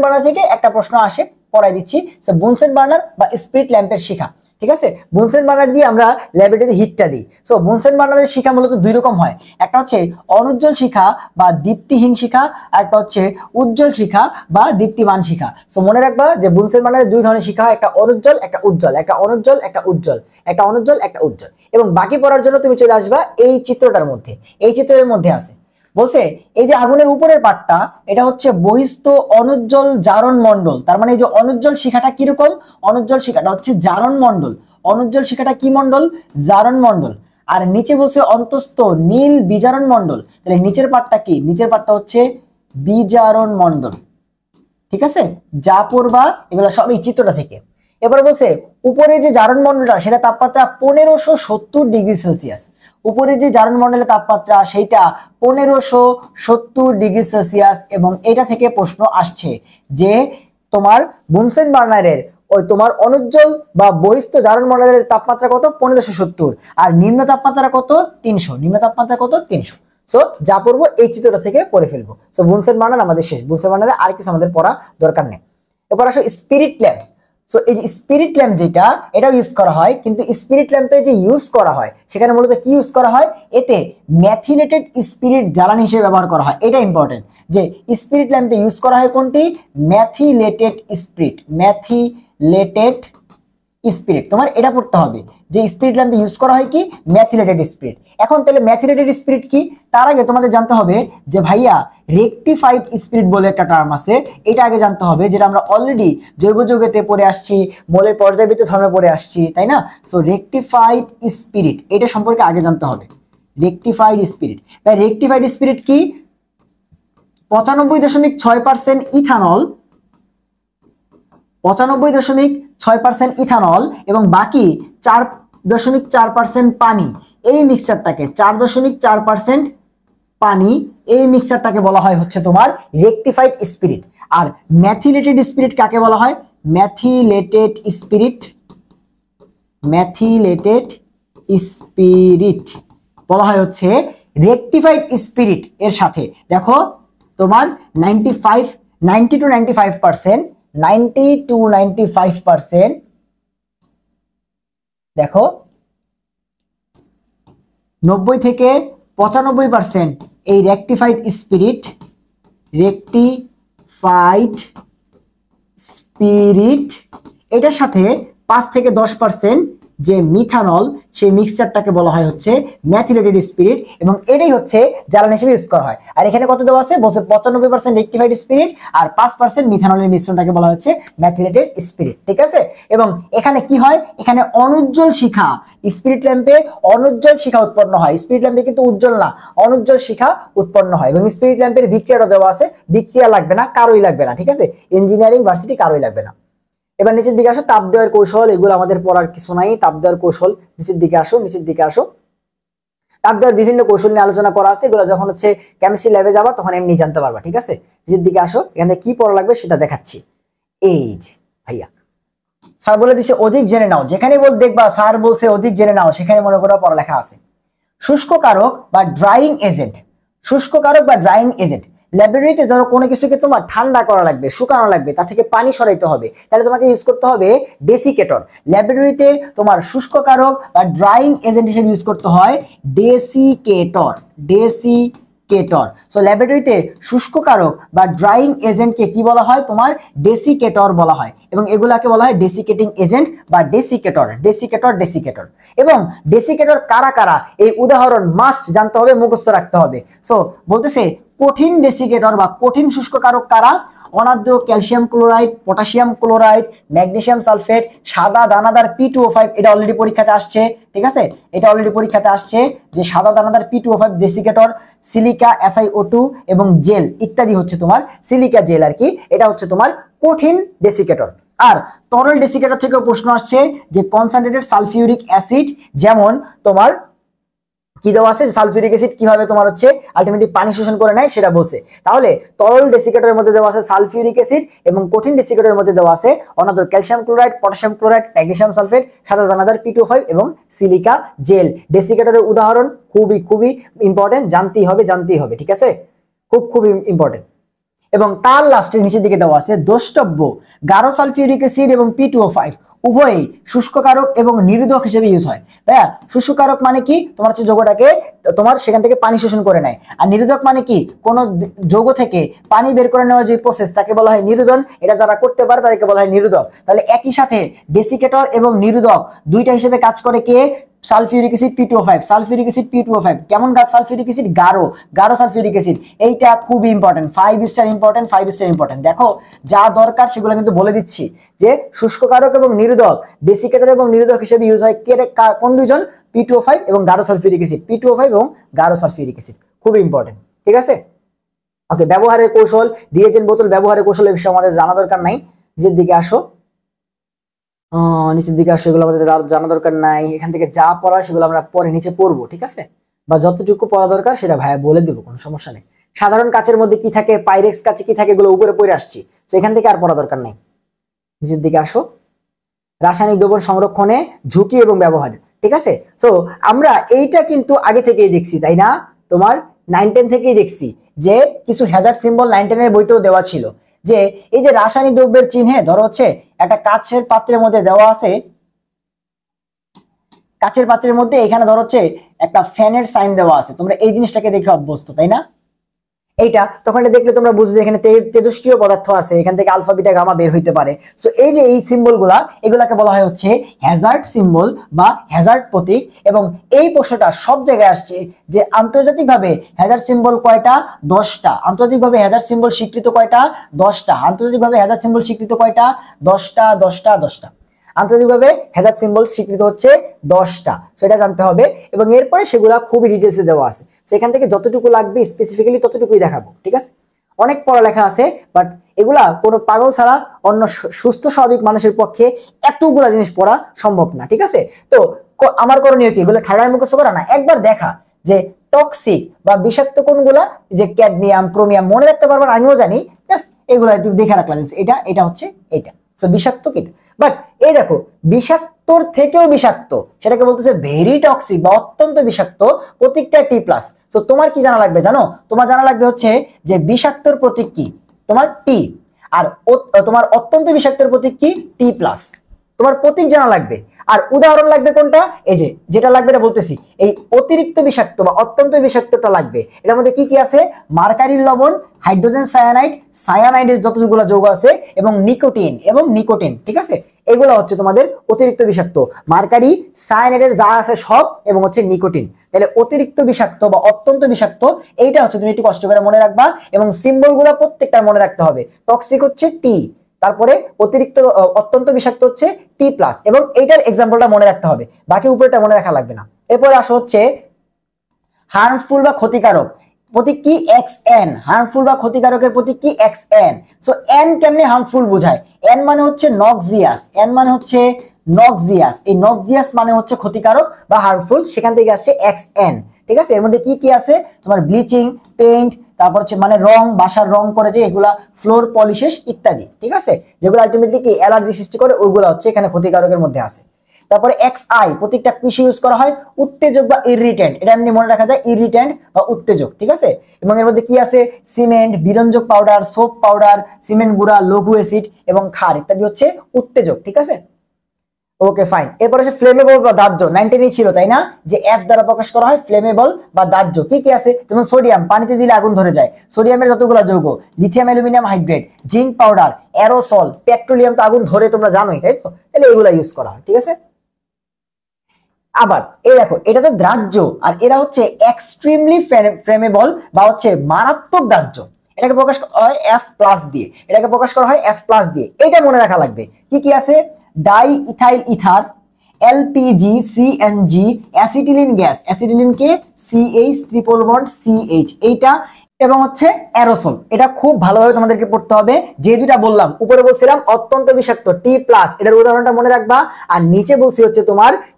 বার্নার থেকে একটা প্রশ্ন আসে, পড়াই দিচ্ছি। বুনসেন বার্নার বা স্পিরিট ল্যাম্পের শিখা, ঠিক আছে। বুনসেন বার্নার দিয়ে আমরা ল্যাবরেটরিতে হিটটা দিই। সো বুনসেন বার্নারের শিখা মূলত দুই রকম হয়, একটা হচ্ছে অনুজ্জ্বল শিখা বা দীপ্তিহীন শিখা, আর একটা হচ্ছে উজ্জ্বল শিখা বা দীপ্তিমান শিখা। সো মনে রাখবা যে বুনসেন বার্নারের দুই ধরনের শিখা হয়, একটা অনুজ্জ্বল একটা উজ্জ্বল, একটা অনুজ্জ্বল একটা উজ্জ্বল, একটা অনুজ্জ্বল একটা উজ্জ্বল। এবং বাকি পড়ার জন্য তুমি চলে আসবা এই চিত্রটার মধ্যে, এই চিত্রের মধ্যে আছে বলছে এই যে আগুনের উপরের পাটটা এটা হচ্ছে বহিস্থ অনুজ্জ্বল জারণ মণ্ডল। তার মানে এই যে অনুজ্জ্বল শিখাটা কিরকম, অনুজ্জ্বল শিখাটা হচ্ছে জারণ মণ্ডল। অনুজ্জ্বল শিখাটা কি মণ্ডল, জারণ মণ্ডল। আর নিচে বলছে অন্তস্থ নীল বিজারণ মণ্ডল। তাহলে নিচের পাটটা কি, নিচের পাটটা হচ্ছে বিজারণ মণ্ডল, ঠিক আছে। যা পড়বা এগুলো সব এই চিত্রটা থেকে। এবার বলছে উপরে যে জারণ মণ্ডলটা সেটা তাপমাত্রা 1570 ডিগ্রি সেলসিয়াস। উপরে যে জারণ মণ্ডলের তাপমাত্রা সেইটা 1570 ডিগ্রি সেলসিয়াস। এবং এটা থেকে প্রশ্ন আসছে যে তোমার বুনসেন বার্নারের ওই তোমার অনুজ্জ্বল বা বহিস্থ জারণ মণ্ডলের তাপমাত্রা কত, 1570, আর নিম্ন তাপমাত্রা কত, 300। নিম্ন তাপমাত্রা কত, 300। সো যা পড়বো এই চিত্রটা থেকে পড়ে ফেলবো। সো বুনসেন বার্নার আমাদের শেষ, বুনসেন বার্নারে আর কিছু আমাদের পড়া দরকার নেই। এবার আসো স্পিরিট ল্যাম্প। সো এই যে স্পিরিট ল্যাম্প যেটা এটাও ইউজ করা হয়, কিন্তু স্পিরিট ল্যাম্পে যে ইউজ করা হয় সেখানে মূলত কি ইউজ করা হয়, এতে ম্যাথিলেটেড স্পিরিট জ্বালানি হিসেবে ব্যবহার করা হয়। এটা ইম্পর্টেন্ট যে স্পিরিট ল্যাম্পে ইউজ করা হয় কোনটি, ম্যাথিলেটেড স্পিরিট, ম্যাথিলেটেড স্পিরিট। তোমার এটা পড়তে হবে যে স্পিরিট ল্যাম্পে ইউজ করা হয় কি, ম্যাথিলেটেড স্পিরিট। এখন তাহলে ম্যাথিলেটেড স্পিরিট কি, তার আগে তোমাদের জানতে হবে যে ভাইয়া রেকটিফাইড স্পিরিট বলে একটা টার্ম আছে, এটা আগে জানতে হবে, যেটা আমরা অলরেডি জৈব যৌগেতে পড়ে আসছি, মোলের পর্যায়বৃত্ত ধর্মে পড়ে আসছি, তাই না। সো রেকটিফাইড স্পিরিট এটা সম্পর্কে আগে জানতে হবে। রেকটিফাইড স্পিরিট, তাই রেকটিফাইড স্পিরিট কি, 95.6% ইথানল, 95.6% ইথানল এবং বাকি 4.4% পানি, এই মিক্সচারটাকে 4.4% পানি, এই মিক্সচারটাকে বলা হয় হচ্ছে তোমার রেকটিফাইড স্পিরিট। আর ম্যাথিলেটেড স্পিরিট কাকে বলা হয়, ম্যাথিলেটেড স্পিরিট, ম্যাথিলেটেড স্পিরিট বলা হয় হচ্ছে রেকটিফাইড স্পিরিট এর সাথে। দেখো তোমার 90 to 95%, দেখো 90 থেকে 95% এই রেকটিফাইড স্পিরিট, রেকটিফাইড স্পিরিট এটার সাথে 5 থেকে 10% যে মিথানল, সেই মিক্সচারটাকে বলা হয় হচ্ছে ম্যাথিলেটেড স্পিরিট, এবং এটাই হচ্ছে জ্বালানি হিসেবে ইউজ করা হয়। আর এখানে কত দেওয়া আছে বলছে 95% রেকটিফাইড স্পিরিট আর 5% মিথানলের মিশ্রণটাকে বলা হচ্ছে ম্যাথিলেটেড স্পিরিট, ঠিক আছে। এবং এখানে কি হয়, এখানে অনুজ্জ্বল শিখা, স্পিরিট ল্যাম্পে অনুজ্জ্বল শিখা উৎপন্ন হয়। স্পিরিট ল্যাম্পে কিন্তু উজ্জ্বল না, অনুজ্জ্বল শিখা উৎপন্ন হয়। এবং স্পিরিট ল্যাম্পের বিক্রিয়াটা দেওয়া আছে, বিক্রিয়া লাগবে না, কারোই লাগবে না, ঠিক আছে। ইঞ্জিনিয়ারিং ভার্সিটি কারোই লাগবে না। এবার নিচের দিকে আসো, তাপ দেওয়ার কৌশল, এগুলো আমাদের পড়ার কিছু নাই। তাপ দেওয়ার কৌশল, নিচের দিকে আসো, নিচের দিকে আসো। তাপ দেওয়ার বিভিন্ন কৌশল নিয়ে আলোচনা করা আছে, এগুলো যখন হচ্ছে কেমিস্ট্রি ল্যাবে যাবা তখন এমনি জানতে পারবা, ঠিক আছে। নিচের দিকে আসো, এখানে কি পড়া লাগবে সেটা দেখাচ্ছি। এই যে ভাইয়া স্যার বলে দিছে অধিক জেনে নাও, যেখানে বল দেখবা স্যার বলছে অধিক জেনে নাও, সেখানে মনে করো পড়ালেখা আছে। শুষ্ক কারক বা ড্রাইং এজেন্ট, শুষ্ক কারক বা ড্রাইং এজেন্ট। ল্যাবরেটরিতে ধরো কোনো কিছুকে তোমার ঠান্ডা করা লাগবে, শুকানো লাগবে, তা থেকে পানি সরাইতে হবে, তাহলে তোমাকে ইউজ করতে হবে ডেসিকেটর। ল্যাবরেটরিতে তোমার শুষ্ক কারক বা ড্রাইং এজেন্ট হিসেবে ইউজ করতে হয় ডেসিকেটর, ডেসিকেটর। সো ল্যাবরেটরিতে শুষ্ক কারক বা ড্রাইং এজেন্টকে কি বলা হয়, তোমার ডেসিকেটর বলা হয়। এবং এগুলাকে বলা হয় ডেসিকেটিং এজেন্ট বা ডেসিকেটর, ডেসিকেটর, ডেসিকেটর। এবং ডেসিকেটর কারা কারা, এই উদাহরণ মাস্ট জানতে হবে, মুখস্থ রাখতে হবে। সো বলতেছে কঠিন ডেসিকেটর বা কঠিন শুষ্ক কারক কারা, অনাদ্র calcium chloride, potassium chloride, magnesium sulphate, সাদা দানাদার P2O5, এটা অলরেডি পরীক্ষাতে আসছে, ঠিক আছে। এটা অলরেডি পরীক্ষাতে আসছে যে সাদা দানাদার P2O5 ডেসিকেটর, সিলিকা SiO2 এবং জেল ইত্যাদি হচ্ছে তোমার সিলিকা জেল আর কি, এটা হচ্ছে তোমার কঠিন ডেসিকেটর। আর তরল ডেসিকেটর থেকেও প্রশ্ন আসছে যে কনসেন্ট্রেটেড সালফিউরিক অ্যাসিড, যেমন তোমার কি দেওয়া আছে, সালফিউরিক অ্যাসিড কিভাবে তোমার হচ্ছে আলটিমেটলি পানি শোষণ করে নেয় সেটা বলছে। তাহলে তরল ডেসিকেটরের মধ্যে দেওয়া আছে সালফিউরিক অ্যাসিড এবং কঠিন ডেসিকেটরের মধ্যে দেওয়া আছে অনাদর calcium chloride, potassium chloride, magnesium sulphate, সাদা দানাদার P2O5 এবং সিলিকা জেল। ডেসিকেটরের উদাহরণ খুবই খুবই ইম্পর্টেন্ট, জানতেই হবে, জানতেই হবে, ঠিক আছে, খুব খুব ইম্পর্টেন্ট। এবং তার লাস্টে নিচের দিকে দেওয়া আছে দ্রষ্টব্য গাঢ় সালফিউরিক অ্যাসিড এবং P2O5 উভয়ই শুষ্ককারক এবং নিরোধক হিসেবে ইউজ হয়। ভাইয়া শুষ্ককারক মানে কি, তোমার হচ্ছে যৌগটাকে তোমার সেখান থেকে পানি শোষণ করে নেয়, আর নিরোধক মানে কি, কোন যৌগ থেকে পানি বের করে নেওয়ার যে প্রসেস তাকে বলা হয় নিরোধন। এটা যারা করতে পারে তাদেরকে বলা হয় নিরোধক। তাহলে একই সাথে ডেসিকেটর এবং নিরোধক দুইটা হিসেবে কাজ করে কে, sulphuric acid P2O5, sulphuric acid P2O5 কেমন গাছ, সালফিউরিক অ্যাসিড গাঢ় সালফিউরিক অ্যাসিড। এইটা খুবই important, 5 star important, 5 star important. দেখো যা দরকার সেগুলো কিন্তু বলে দিচ্ছি, যে শুষ্ককারক এবং নিরোধক, ডেসিকেটর এবং নিরোধক হিসেবে ইউজ হয় কে, কোন দুইজন, P2O5 এবং গাঢ় সালফিউরিক অ্যাসিড, P2O5 এবং গাঢ় সালফিউরিক অ্যাসিড, খুবই ইম্পর্টেন্ট। ঠিক আছে, ওকে। ব্যবহারের কৌশল, রিয়েজেন্ট বোতল ব্যবহারের কৌশল এই বিষয়ে আমাদের জানা দরকার নাই। নিচের দিকে আসো, নিচের দিকে আসো, এগুলো আমাদের জানা দরকার নাই। এখান থেকে যা পড়া সেগুলো আমরা পরে নিচে পড়বো, ঠিক আছে, বা যতটুকু পড়া দরকার সেটা ভাইয়া বলে দিব, কোনো সমস্যা নেই। সাধারণ কাচের মধ্যে কি থাকে, পাইরেক্স কাচে কি থাকে, এগুলো উপরে পড়ে আসছি, তো এখান থেকে আর পড়া দরকার নেই। নিচের দিকে আসো, রাসায়নিক দ্রব্য সংরক্ষণে ঝুঁকি এবং ব্যবহার। ঠিক আছে, তো আমরা এইটা কিন্তু আগে থেকেই দেখছি, তাই না, তোমার 9-10 থেকেই দেখছি যে কিছু হ্যাজার্ড সিম্বল 9-10 এর বইতেও দেওয়া ছিল, যে এই যে রাসায়নিক দ্রব্যের চিহ্নে ধরো হচ্ছে একটা কাচের পাত্রের মধ্যে দেওয়া আছে, কাচের পাত্রের মধ্যে এখানে ধরো হচ্ছে একটা ফ্যানের সাইন দেওয়া আছে, তোমরা এই জিনিসটাকে দেখে অভ্যস্ত, তাই না, এইটা তখন এটা দেখলে তোমরা বুঝবে এখানে তেজস্ক্রিয় পদার্থ আছে, এখান থেকে আলফা বিটা গামা বের হইতে পারে। সো এই যে এই সিম্বল গুলা, এগুলাকে বলা হয় হচ্ছে হ্যাজার্ড সিম্বল বা হ্যাজার্ড প্রতীক। এবং এই প্রশ্নটা সব জায়গায় আসছে যে আন্তর্জাতিকভাবে হ্যাজার্ড সিম্বল কয়টা, 10টা। আন্তর্জাতিকভাবে হ্যাজার্ড সিম্বল স্বীকৃত কয়টা, 10টা। আন্তর্জাতিকভাবে হ্যাজার্ড সিম্বল স্বীকৃত কয়টা, 10টা, 10টা, 10টা। আন্তর্জাতিকভাবে হ্যাজার্ড সিম্বল স্বীকৃত হচ্ছে 10টা, সেটা জানতে হবে। এবং এরপরে সেগুলা খুবই ডিটেলসে দেওয়া আছে, সেখান থেকে যতটুকু লাগবে স্পেসিফিক্যালি ততটুকুই দেখাবো। ঠিক আছে, অনেক পড়ালেখা আছে, বাট এগুলা কোনো পাগল ছাড়া অন্য সুস্থ স্বাভাবিক মানুষের পক্ষে এতগুলা জিনিস পড়া সম্ভব না। ঠিক আছে, তো আমার করণীয় কি, এগুলো ঠাড়ায় মুখস্থ করা না, একবার দেখা যে টক্সিক বা বিষাক্ত কোনগুলা, যে ক্যাডমিয়াম, ক্রোমিয়াম, মনে রাখতে পারবেন, আমিও জানি, এগুলা দেখে রাখলাম, এটা এটা হচ্ছে এটা, তো বিষাক্ত কি। বাট এই দেখো, বিষাক্তর থেকেও বিষাক্ত, সেটাকে বলতেছে ভেরি টক্সিক বা অত্যন্ত বিষাক্ত, প্রতীকটা T+। তো তোমার কি জানা লাগবে জানো, তোমার জানা লাগবে হচ্ছে যে বিষাক্তর প্রতীক কি, তোমার T, আর তোমার অত্যন্ত বিষাক্তর প্রতীক কি, T+। তোমার প্রতীক জানা লাগবে, আর উদাহরণ লাগবে কোনটা, এই যে যেটা লাগবে এটা বলতেছি, এই অতিরিক্ত বিষাক্ত বা অত্যন্ত বিষাক্তটা লাগবে। এটার মধ্যে কি কি আছে, মার্কারির লবণ, হাইড্রোজেন সায়ানাইড, সায়ানাইডের যতগুলো যৌগ আছে, এবং নিকোটিন। ঠিক আছে, এগুলো হচ্ছে তোমাদের অতিরিক্ত বিষাক্ত, মার্কারি, সায়ানাইডের যা আছে সব, এবং হচ্ছে নিকোটিন। তাহলে অতিরিক্ত বিষাক্ত বা অত্যন্ত বিষাক্ত, এইটা হচ্ছে তুমি একটু কষ্ট করে মনে রাখবা, এবং সিম্বল গুলো প্রত্যেকটা মনে রাখতে হবে। টক্সিক হচ্ছে T, তারপরে অত্যন্ত বিষাক্ত হচ্ছে T+, এবং এইটার এক্সাম্পলটা মনে রাখতে হবে, বাকি উপরেটা মনে রাখা লাগবে না। এরপরে আসো হচ্ছে হার্মফুল বা ক্ষতিকারক, প্রতীক কি, XN। হার্মফুল বা ক্ষতিকারকের প্রতীক কি, XN। সো N কেমনে হার্মফুল বোঝায়, N মানে হচ্ছে নক্সিয়াস, N মানে হচ্ছে নক্সিয়াস, এই নক্সিয়াস মানে হচ্ছে ক্ষতিকারক বা হার্মফুল, সেখান থেকে আসছে XN। ঠিক আছে, এর মধ্যে কি কি আছে, তোমার ব্লিচিং, পেইন্ট, তারপর হচ্ছে মানে রং, বাসার রং করে যে এগুলা, ফ্লোর পলিশেস ইত্যাদি। ঠিক আছে, যেগুলো আলটিমেটলি কি অ্যালার্জি সৃষ্টি করে, ওইগুলো হচ্ছে এখানে ক্ষতিকারকের মধ্যে আছে। তারপরে XI, প্রতীকটা কিসে ইউজ করা হয়, উত্তেজক বা ইরিটেন্ট, এটা এমনি মনে রাখা যায়, ইরিটেন্ট বা উত্তেজক। ঠিক আছে, এবং এর মধ্যে কি আছে, সিমেন্ট, বিরঞ্জক পাউডার, সোপ পাউডার, সিমেন্ট গুঁড়া, লঘু অ্যাসিড এবং ক্ষার ইত্যাদি হচ্ছে উত্তেজক। ঠিক আছে, ওকে ফাইন। এরপর হচ্ছে ফ্লেমেবল বা দাহ্য, 19 ছিল তাই না, যে F দ্বারা প্রকাশ করা হয়, ফ্লেমেবল বা দাহ্য। কি কি আছে, যেমন সোডিয়াম, পানিতে দিলে আগুন ধরে যায়, সোডিয়ামের যতগুলো যৌগ, lithium aluminium hydrate, zinc powder, aerosol, petroleum তো আগুন ধরে, তোমরা জানোই, তাই তো, তাহলে এগুলা ইউজ করা হয়। ঠিক আছে, আবার এই দেখো, এটা তো দাহ্য, আর এরা হচ্ছে এক্সট্রিমলি ফ্লেমেবল বা হচ্ছে মারাত্মক দাহ্য, এটাকে প্রকাশ করা হয় F+ দিয়ে, এটাকে প্রকাশ করা হয় F+ দিয়ে। এটা মনে রাখা লাগবে, কি কি আছে, diethyl ether, LPG, CNG, acetylene gas, অ্যাসিটিলিনকে CH ট্রিপল বন্ড CH, এইটা, এবং হচ্ছে অ্যারোসল। এটা খুব ভালোভাবে তোমাদেরকে পড়তে হবে, যে দুইটা বললাম, উপরে বলছিলাম অত্যন্ত বিষাক্ত T+, এটার উদাহরণটা মনে রাখবা, আর নিচে বলছি হচ্ছে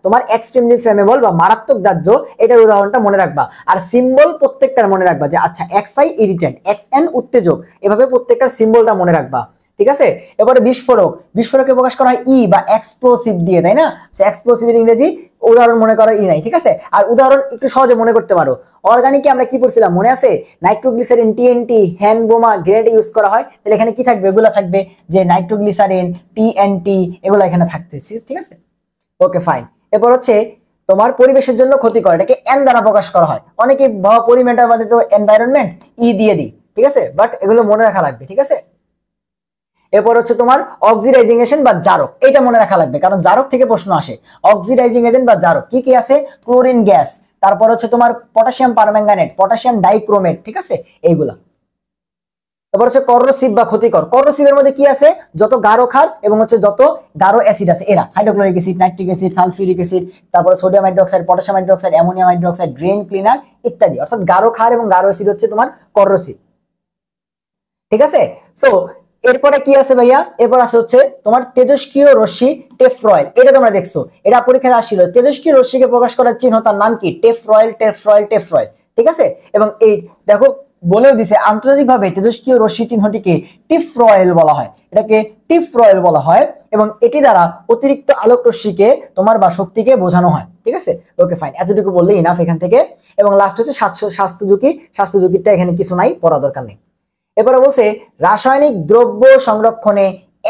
তোমার এক্সট্রিমলি ফ্লেমেবল বা মারাত্মক দাহ্য, এটার উদাহরণটা মনে রাখবা। আর সিম্বল প্রত্যেকটার মনে রাখবা, যে আচ্ছা XI ইরিটেন্ট, XN উত্তেজক, এভাবে প্রত্যেকটার সিম্বলটা মনে রাখবা। ঠিক আছে। এবারে বিস্ফোরক, বিস্ফোরককে প্রকাশ করা হয় ই বা এক্সপ্লোসিভ দিয়ে, তাই না? এক্সপ্লোসিভের ইংরেজি উদাহরণ মনে করা ই নাই, ঠিক আছে। আর উদাহরণ একটু সহজে মনে করতে পারো, অর্গানিকে আমরা কি পড়ছিলাম মনে আছে? নাইট্রোগ্লিসারিন, টিএনটি, হ্যান্ড বোমা, গ্রেনেড ইউজ করা হয়, তাহলে এখানে কি থাকবে? এগুলা থাকবে যে নাইট্রোগ্লিসারিন, টিএনটি, এগুলো এখানে থাকতেছে, ঠিক আছে। Okay fine. এরপর হচ্ছে তোমার পরিবেশের জন্য ক্ষতিকর, এটাকে এন দ্বারা প্রকাশ করা হয়। অনেকে পরিমেটার মানে তো এনভায়রনমেন্ট ই দিয়ে দিই, ঠিক আছে, বাট এগুলো মনে রাখা লাগবে, ঠিক আছে। এরপর হচ্ছে তোমার অক্সিডাইজিং এজেন্ট বা জারক, এটা মনে রাখা লাগবে কারণ জারক থেকে প্রশ্ন আসে। অক্সিডাইজিং এজেন্ট বা জারক কি কি আছে? ক্লোরিন গ্যাস, তারপর হচ্ছে তোমার পটাশিয়াম পারম্যাঙ্গানেট, পটাশিয়াম ডাইক্রোমেট, ঠিক আছে, এইগুলা। তারপর হচ্ছে করোসিভ বা ক্ষতিকর, করোসিভের মধ্যে কি আছে? যত গাঢ় ক্ষার এবং হচ্ছে যত গাঢ় অ্যাসিড আছে এরা, hydrochloric acid, nitric acid, sulphuric acid, তারপর sodium hydroxide, potassium hydroxide, ammonium hydroxide, drain cleaner ইত্যাদি। অর্থাৎ গাঢ় ক্ষার এবং গাঢ় অ্যাসিড হচ্ছে তোমার করোসিভ, ঠিক আছে। সো এরপরে কি আছে ভাইয়া? এরপর আছে হচ্ছে তোমার তেজস্ক্রিয় রশ্মি, টেফ্রয়েল, এটা তোমরা দেখছো, এটা পরীক্ষায় আসছিল। তেজস্ক্রিয় রশ্মিকে প্রকাশ করার চিহ্ন, তার নাম কি? টেফ্রয়েল, টেফ্রয়েল, টেফ্রয়েল, ঠিক আছে। এবং এই দেখো বলেও দিছে আন্তর্জাতিকভাবে তেজস্ক্রিয় রশ্মি চিহ্নটিকে টিফ্রয়েল বলা হয়, এটাকে টিফ্রয়েল বলা হয়, এবং এটি দ্বারা অতিরিক্ত আলোক রশ্মিকে তোমার বা শক্তিকে বোঝানো হয়, ঠিক আছে। ওকে ফাইন, এতটুকু বললে ইনাফ এখান থেকে। এবং লাস্ট হচ্ছে স্বাস্থ্য ঝুঁকি, স্বাস্থ্য ঝুঁকিটা এখানে কিছু নাই, পড়া দরকার নেই। এরপরে বলছে রাসায়নিক দ্রব্য সংরক্ষণে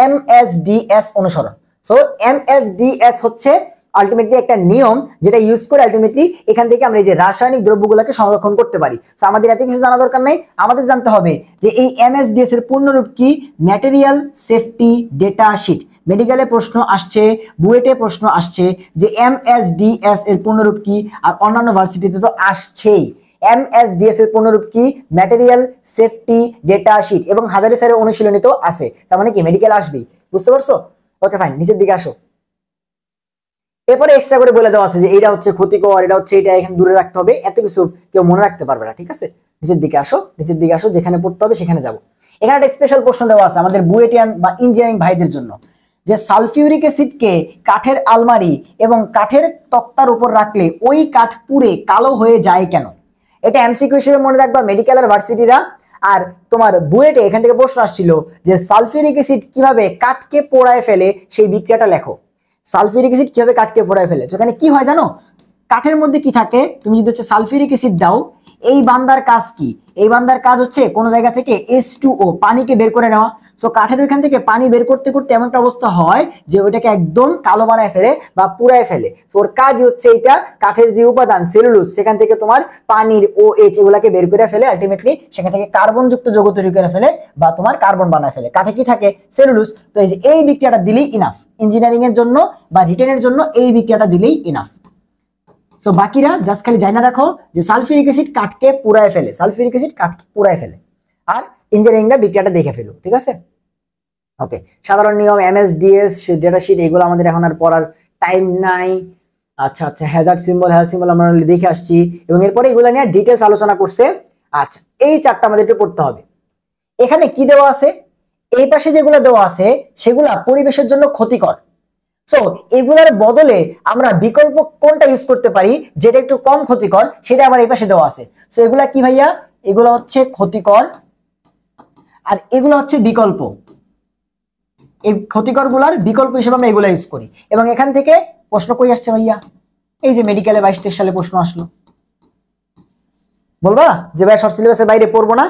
এমএসডিএস অনুসরণ। সো এমএসডিএস হচ্ছে আলটিমেটলি একটা নিয়ম যেটা ইউজ করে আলটিমেটলি এখান থেকে আমরা এই যে রাসায়নিক দ্রব্যগুলোকে সংরক্ষণ করতে পারি। সো আমাদের এত কিছু জানা দরকার নাই, আমাদের জানতে হবে যে এই এমএসডিএস এর পূর্ণরূপ কি? Material safety data sheet. মেডিকেলে প্রশ্ন আসছে, বুয়েটে প্রশ্ন আসছে যে এমএসডিএস এর পূর্ণরূপ কি, আর অন্যান্য ভার্সিটিতে তো আসছেই। এমএসডিএস এর পূর্ণরূপ কি? ম্যাটেরিয়াল সেফটি ডেটা শিট, এবং হাজারি স্যারের অনুশীলনী তো আছে, তার মানে কি মেডিকেল আসবেই, বুঝতে পারছো? ওকে ফাইন, নিচের দিকে আসো। এরপরে এক্সট্রা করে বলে দেওয়া আছে যে এটা হচ্ছে ক্ষতিকর, এটা হচ্ছে এটা, এখানে দূরে রাখতে হবে, এত কিছু কেউ মনে রাখতে পারবে না, ঠিক আছে। নিচের দিকে আসো, নিচের দিকে আসো, যেখানে পড়তে হবে সেখানে যাবো। এখানে একটা স্পেশাল প্রশ্ন দেওয়া আছে আমাদের বুয়েটিয়ান বা ইঞ্জিনিয়ারিং ভাইদের জন্য, যে সালফিউরিক অ্যাসিডকে কাঠের আলমারি এবং কাঠের তক্তার উপর রাখলে ওই কাঠ পুড়ে কালো হয়ে যায় কেন? এটা এমসিকিউ হিসেবে মনে রাখবা মেডিকেলের ভার্সিটিরা। আর তোমার বুয়েটে এখান থেকে প্রশ্ন আসছিল যে সালফিউরিক অ্যাসিড কিভাবে কাঠকে পোড়ায় ফেলে, সেই বিক্রিয়াটা লেখো। সালফিউরিক অ্যাসিড কিভাবে কাঠকে পোড়ায় ফেলে? তো এখানে কি হয় জানো? কাঠের মধ্যে কি থাকে? তুমি যদি হচ্ছে সালফিউরিক অ্যাসিড দাও, এই বান্দার কাজ কি? এই বান্দার কাজ হচ্ছে কোন জায়গা থেকে H2O পানিকে বের করে নেওয়া। সো কাঠের ওইখান থেকে পানি বের করতে করতে এমন একটা অবস্থা হয় যে ওইটাকে একদম কালো বানায় ফেলে বা পুড়ায় ফেলে। তো ওর কাজ হচ্ছে এটা, কাঠের যে উপাদান সেলুলোজ, সেখান থেকে তোমার পানির OH এগুলাকে বের করে ফেলে, আলটিমেটলি সেখান থেকে কার্বন যুক্ত যৌগ তৈরি করে ফেলে বা তোমার কার্বন বানায় ফেলে। কাঠে কি থাকে? সেলুলোজ। তো এই যে এই বিক্রিয়াটা দিলেই ইনাফ, ইঞ্জিনিয়ারিং এর জন্য বা রিটেনের জন্য এই বিক্রিয়াটা দিলেই ইনাফ। সো বাকিরা জাস্ট খালি জানা রাখো যে সালফিউরিক অ্যাসিড কাঠকে পুড়ায় ফেলে, সালফিউরিক অ্যাসিড কাঠকে পুড়ায় ফেলে, আর ইঞ্জিনিয়ারিংটা বিক্রিয়াটা দেখে ফেলো, ঠিক আছে। ওকে, সাধারণ নিয়ম, এমএসডিএস ডেটা শিট, এগুলো আমাদের এখন আর পড়ার টাইম নাই। আচ্ছা আচ্ছা, হ্যাজার্ড সিম্বল, হ্যাজার্ড সিম্বল আমরা দেখে আসছি, এবং এরপরে এগুলো নিয়ে ডিটেলস আলোচনা করছে। আচ্ছা, এই চারটা আমাদের একটু পড়তে হবে। এখানে কি দেওয়া আছে? এই পাশে যেগুলো দেওয়া আছে সেগুলা পরিবেশের জন্য ক্ষতিকর। সো এগুলার বদলে আমরা বিকল্প কোনটা ইউজ করতে পারি যেটা একটু কম ক্ষতিকর, সেটা আবার এই পাশে দেওয়া আছে। সো এগুলা কি ভাইয়া? এগুলো হচ্ছে ক্ষতিকর আর এগুলো হচ্ছে বিকল্প। এই ক্ষতিকর গুলার বিকল্প হিসেবে আমরা এগুলো ইউজ করি। এবং এখান থেকে প্রশ্ন কই আসছে ভাইয়া? এই যে মেডিকেলে 22-23 সালে প্রশ্ন আসলো, বলবা যে ভাই শর্ট সিলেবাসের বাইরে পড়বো না,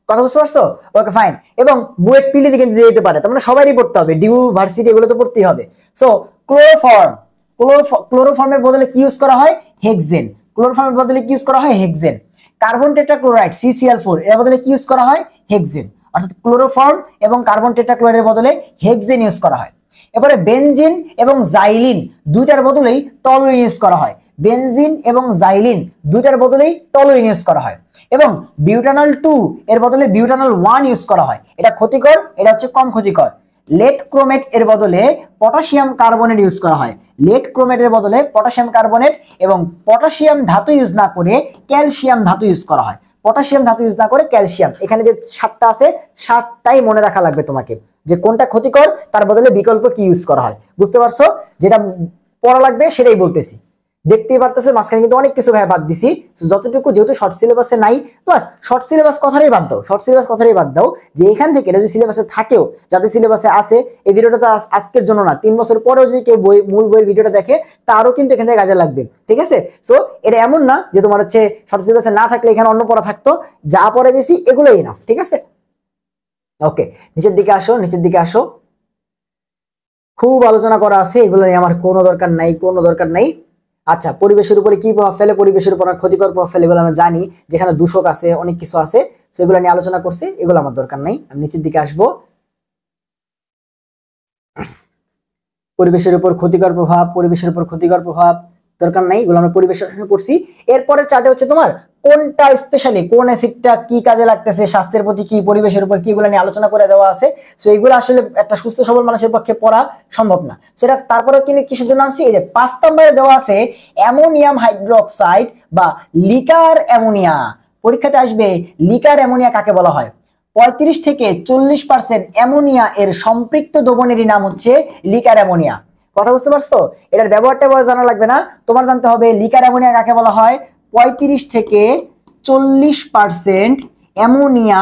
কথা বুঝতে পারছো? Okay fine. এবং বুয়েট পিলি থেকে যেতে পারে, তার মানে সবারই পড়তে হবে, ডিউ ভার্সিটি এগুলো তো পড়তেই হবে। সো ক্লোরোফর্ম, ক্লোরোফর্মের বদলে কি ইউজ করা হয়? হেক্সেন। ক্লোরোফর্মের বদলে কি ইউজ করা হয়? হেক্সেন। কার্বন টেট্রাক্লোরাইড CCl4 এর বদলে কি ইউজ করা হয়? হেক্সেন। অর্থাৎ ক্লোরোফর্ম এবং কার্বন টেট্রাক্লোরাইডের বদলে হেক্সেন ইউজ করা হয়। এবারে বেনজিন এবং জাইলিন দুইটার বদলেই টলুইন ইউজ করা হয়। বেনজিন এবং জাইলিন দুইটার বদলেই টলুইন ইউজ করা হয়। এবং বিউটানল 2 এর বদলে বিউটানল 1 ইউজ করা হয়। এটা ক্ষতিকর, এটা হচ্ছে কম ক্ষতিকর। লেড ক্রোমেট এর বদলে পটাশিয়াম কার্বনেট ইউজ করা হয়। লেড ক্রোমেটের বদলে পটাশিয়াম কার্বনেট, এবং পটাশিয়াম ধাতু ইউজ না করে ক্যালসিয়াম ধাতু ইউজ করা হয়। পটাশিয়াম ধাতু ইউজ না করে ক্যালসিয়াম। এখানে যে 7টা আছে 7টাই মনে রাখা লাগবে তোমাকে, যে কোনটা ক্ষতিকর তার বদলে বিকল্প কি ইউজ করা হয়। বুঝতে পারছো? যেটা পড়া লাগবে সেটাই বলতেছি। দেখতেই পারতেছো মাঝখানে কিন্তু অনেক কিছু ভাইয়া বাদ দিছি, যতটুকু যেহেতু শর্ট সিলেবাসে নাই, প্লাস শর্ট সিলেবাস কথাটাই বাদ দাও, শর্ট সিলেবাস কথাটাই বাদ দাও, যে এখান থেকে এটা যদি সিলেবাসে থাকেও, যাদের সিলেবাসে আছে, এই ভিডিওটা তো আজকের জন্য না, 3 বছর পরেও যদি কেউ মূল বইয়ের ভিডিওটা দেখে তারও কিন্তু এখান থেকে কাজে লাগবে, ঠিক আছে। সো এটা এমন না যে তোমার হচ্ছে শর্ট সিলেবাসে না থাকলে এখানে অন্য পড়া থাকতো, যা পড়ে দিয়েছি এগুলোই এনাফ, ঠিক আছে। ওকে, নিচের দিকে আসো, নিচের দিকে আসো। খুব আলোচনা করা আছে, এগুলো নিয়ে আমার কোনো দরকার নাই, কোনো দরকার নাই। আচ্ছা, পরিবেশের উপরে কি প্রভাব ফেলে, পরিবেশের উপর ক্ষতিকর প্রভাব ফেলে, এগুলো আমরা জানি, যেখানে দূষক আছে, অনেক কিছু আছে, তো এগুলো নিয়ে আলোচনা করছি, এগুলো আমার দরকার নাই। আমি নিচের দিকে আসবো। পরিবেশের উপর ক্ষতিকর প্রভাব, পরিবেশের উপর ক্ষতিকর প্রভাব দরকার নাই, এগুলো আমরা পরিবেশের সাথে পড়ছি। এরপরের চার্টে হচ্ছে তোমার কোনটা স্পেশালি কোন অ্যাসিডটা কি কাজে লাগতেছে, স্বাস্থ্যের প্রতি কি, পরিবেশের উপর কি, এগুলো নিয়ে আলোচনা করে দেওয়া আছে। সো এগুলো আসলে একটা সুস্থ সবল মানুষের পক্ষে পড়া সম্ভব না। সেটা তারপরে কিন্তু কিসের জন্য আনছি, এই যে 5 নম্বরে দেওয়া আছে অ্যামোনিয়াম হাইড্রোক্সাইড বা লিকার অ্যামোনিয়া। পরীক্ষাতে আসবে লিকার অ্যামোনিয়া কাকে বলা হয়। 35 থেকে 40% অ্যামোনিয়া এর সম্পৃক্ত দ্রবণেরই নাম হচ্ছে লিকার অ্যামোনিয়া। কথা বুঝতে পারছো? এটার ব্যবহারটা জানা লাগবে না, তোমার জানতে হবে লিকার অ্যামোনিয়া কাকে বলা হয়। 35 থেকে 40% অ্যামোনিয়া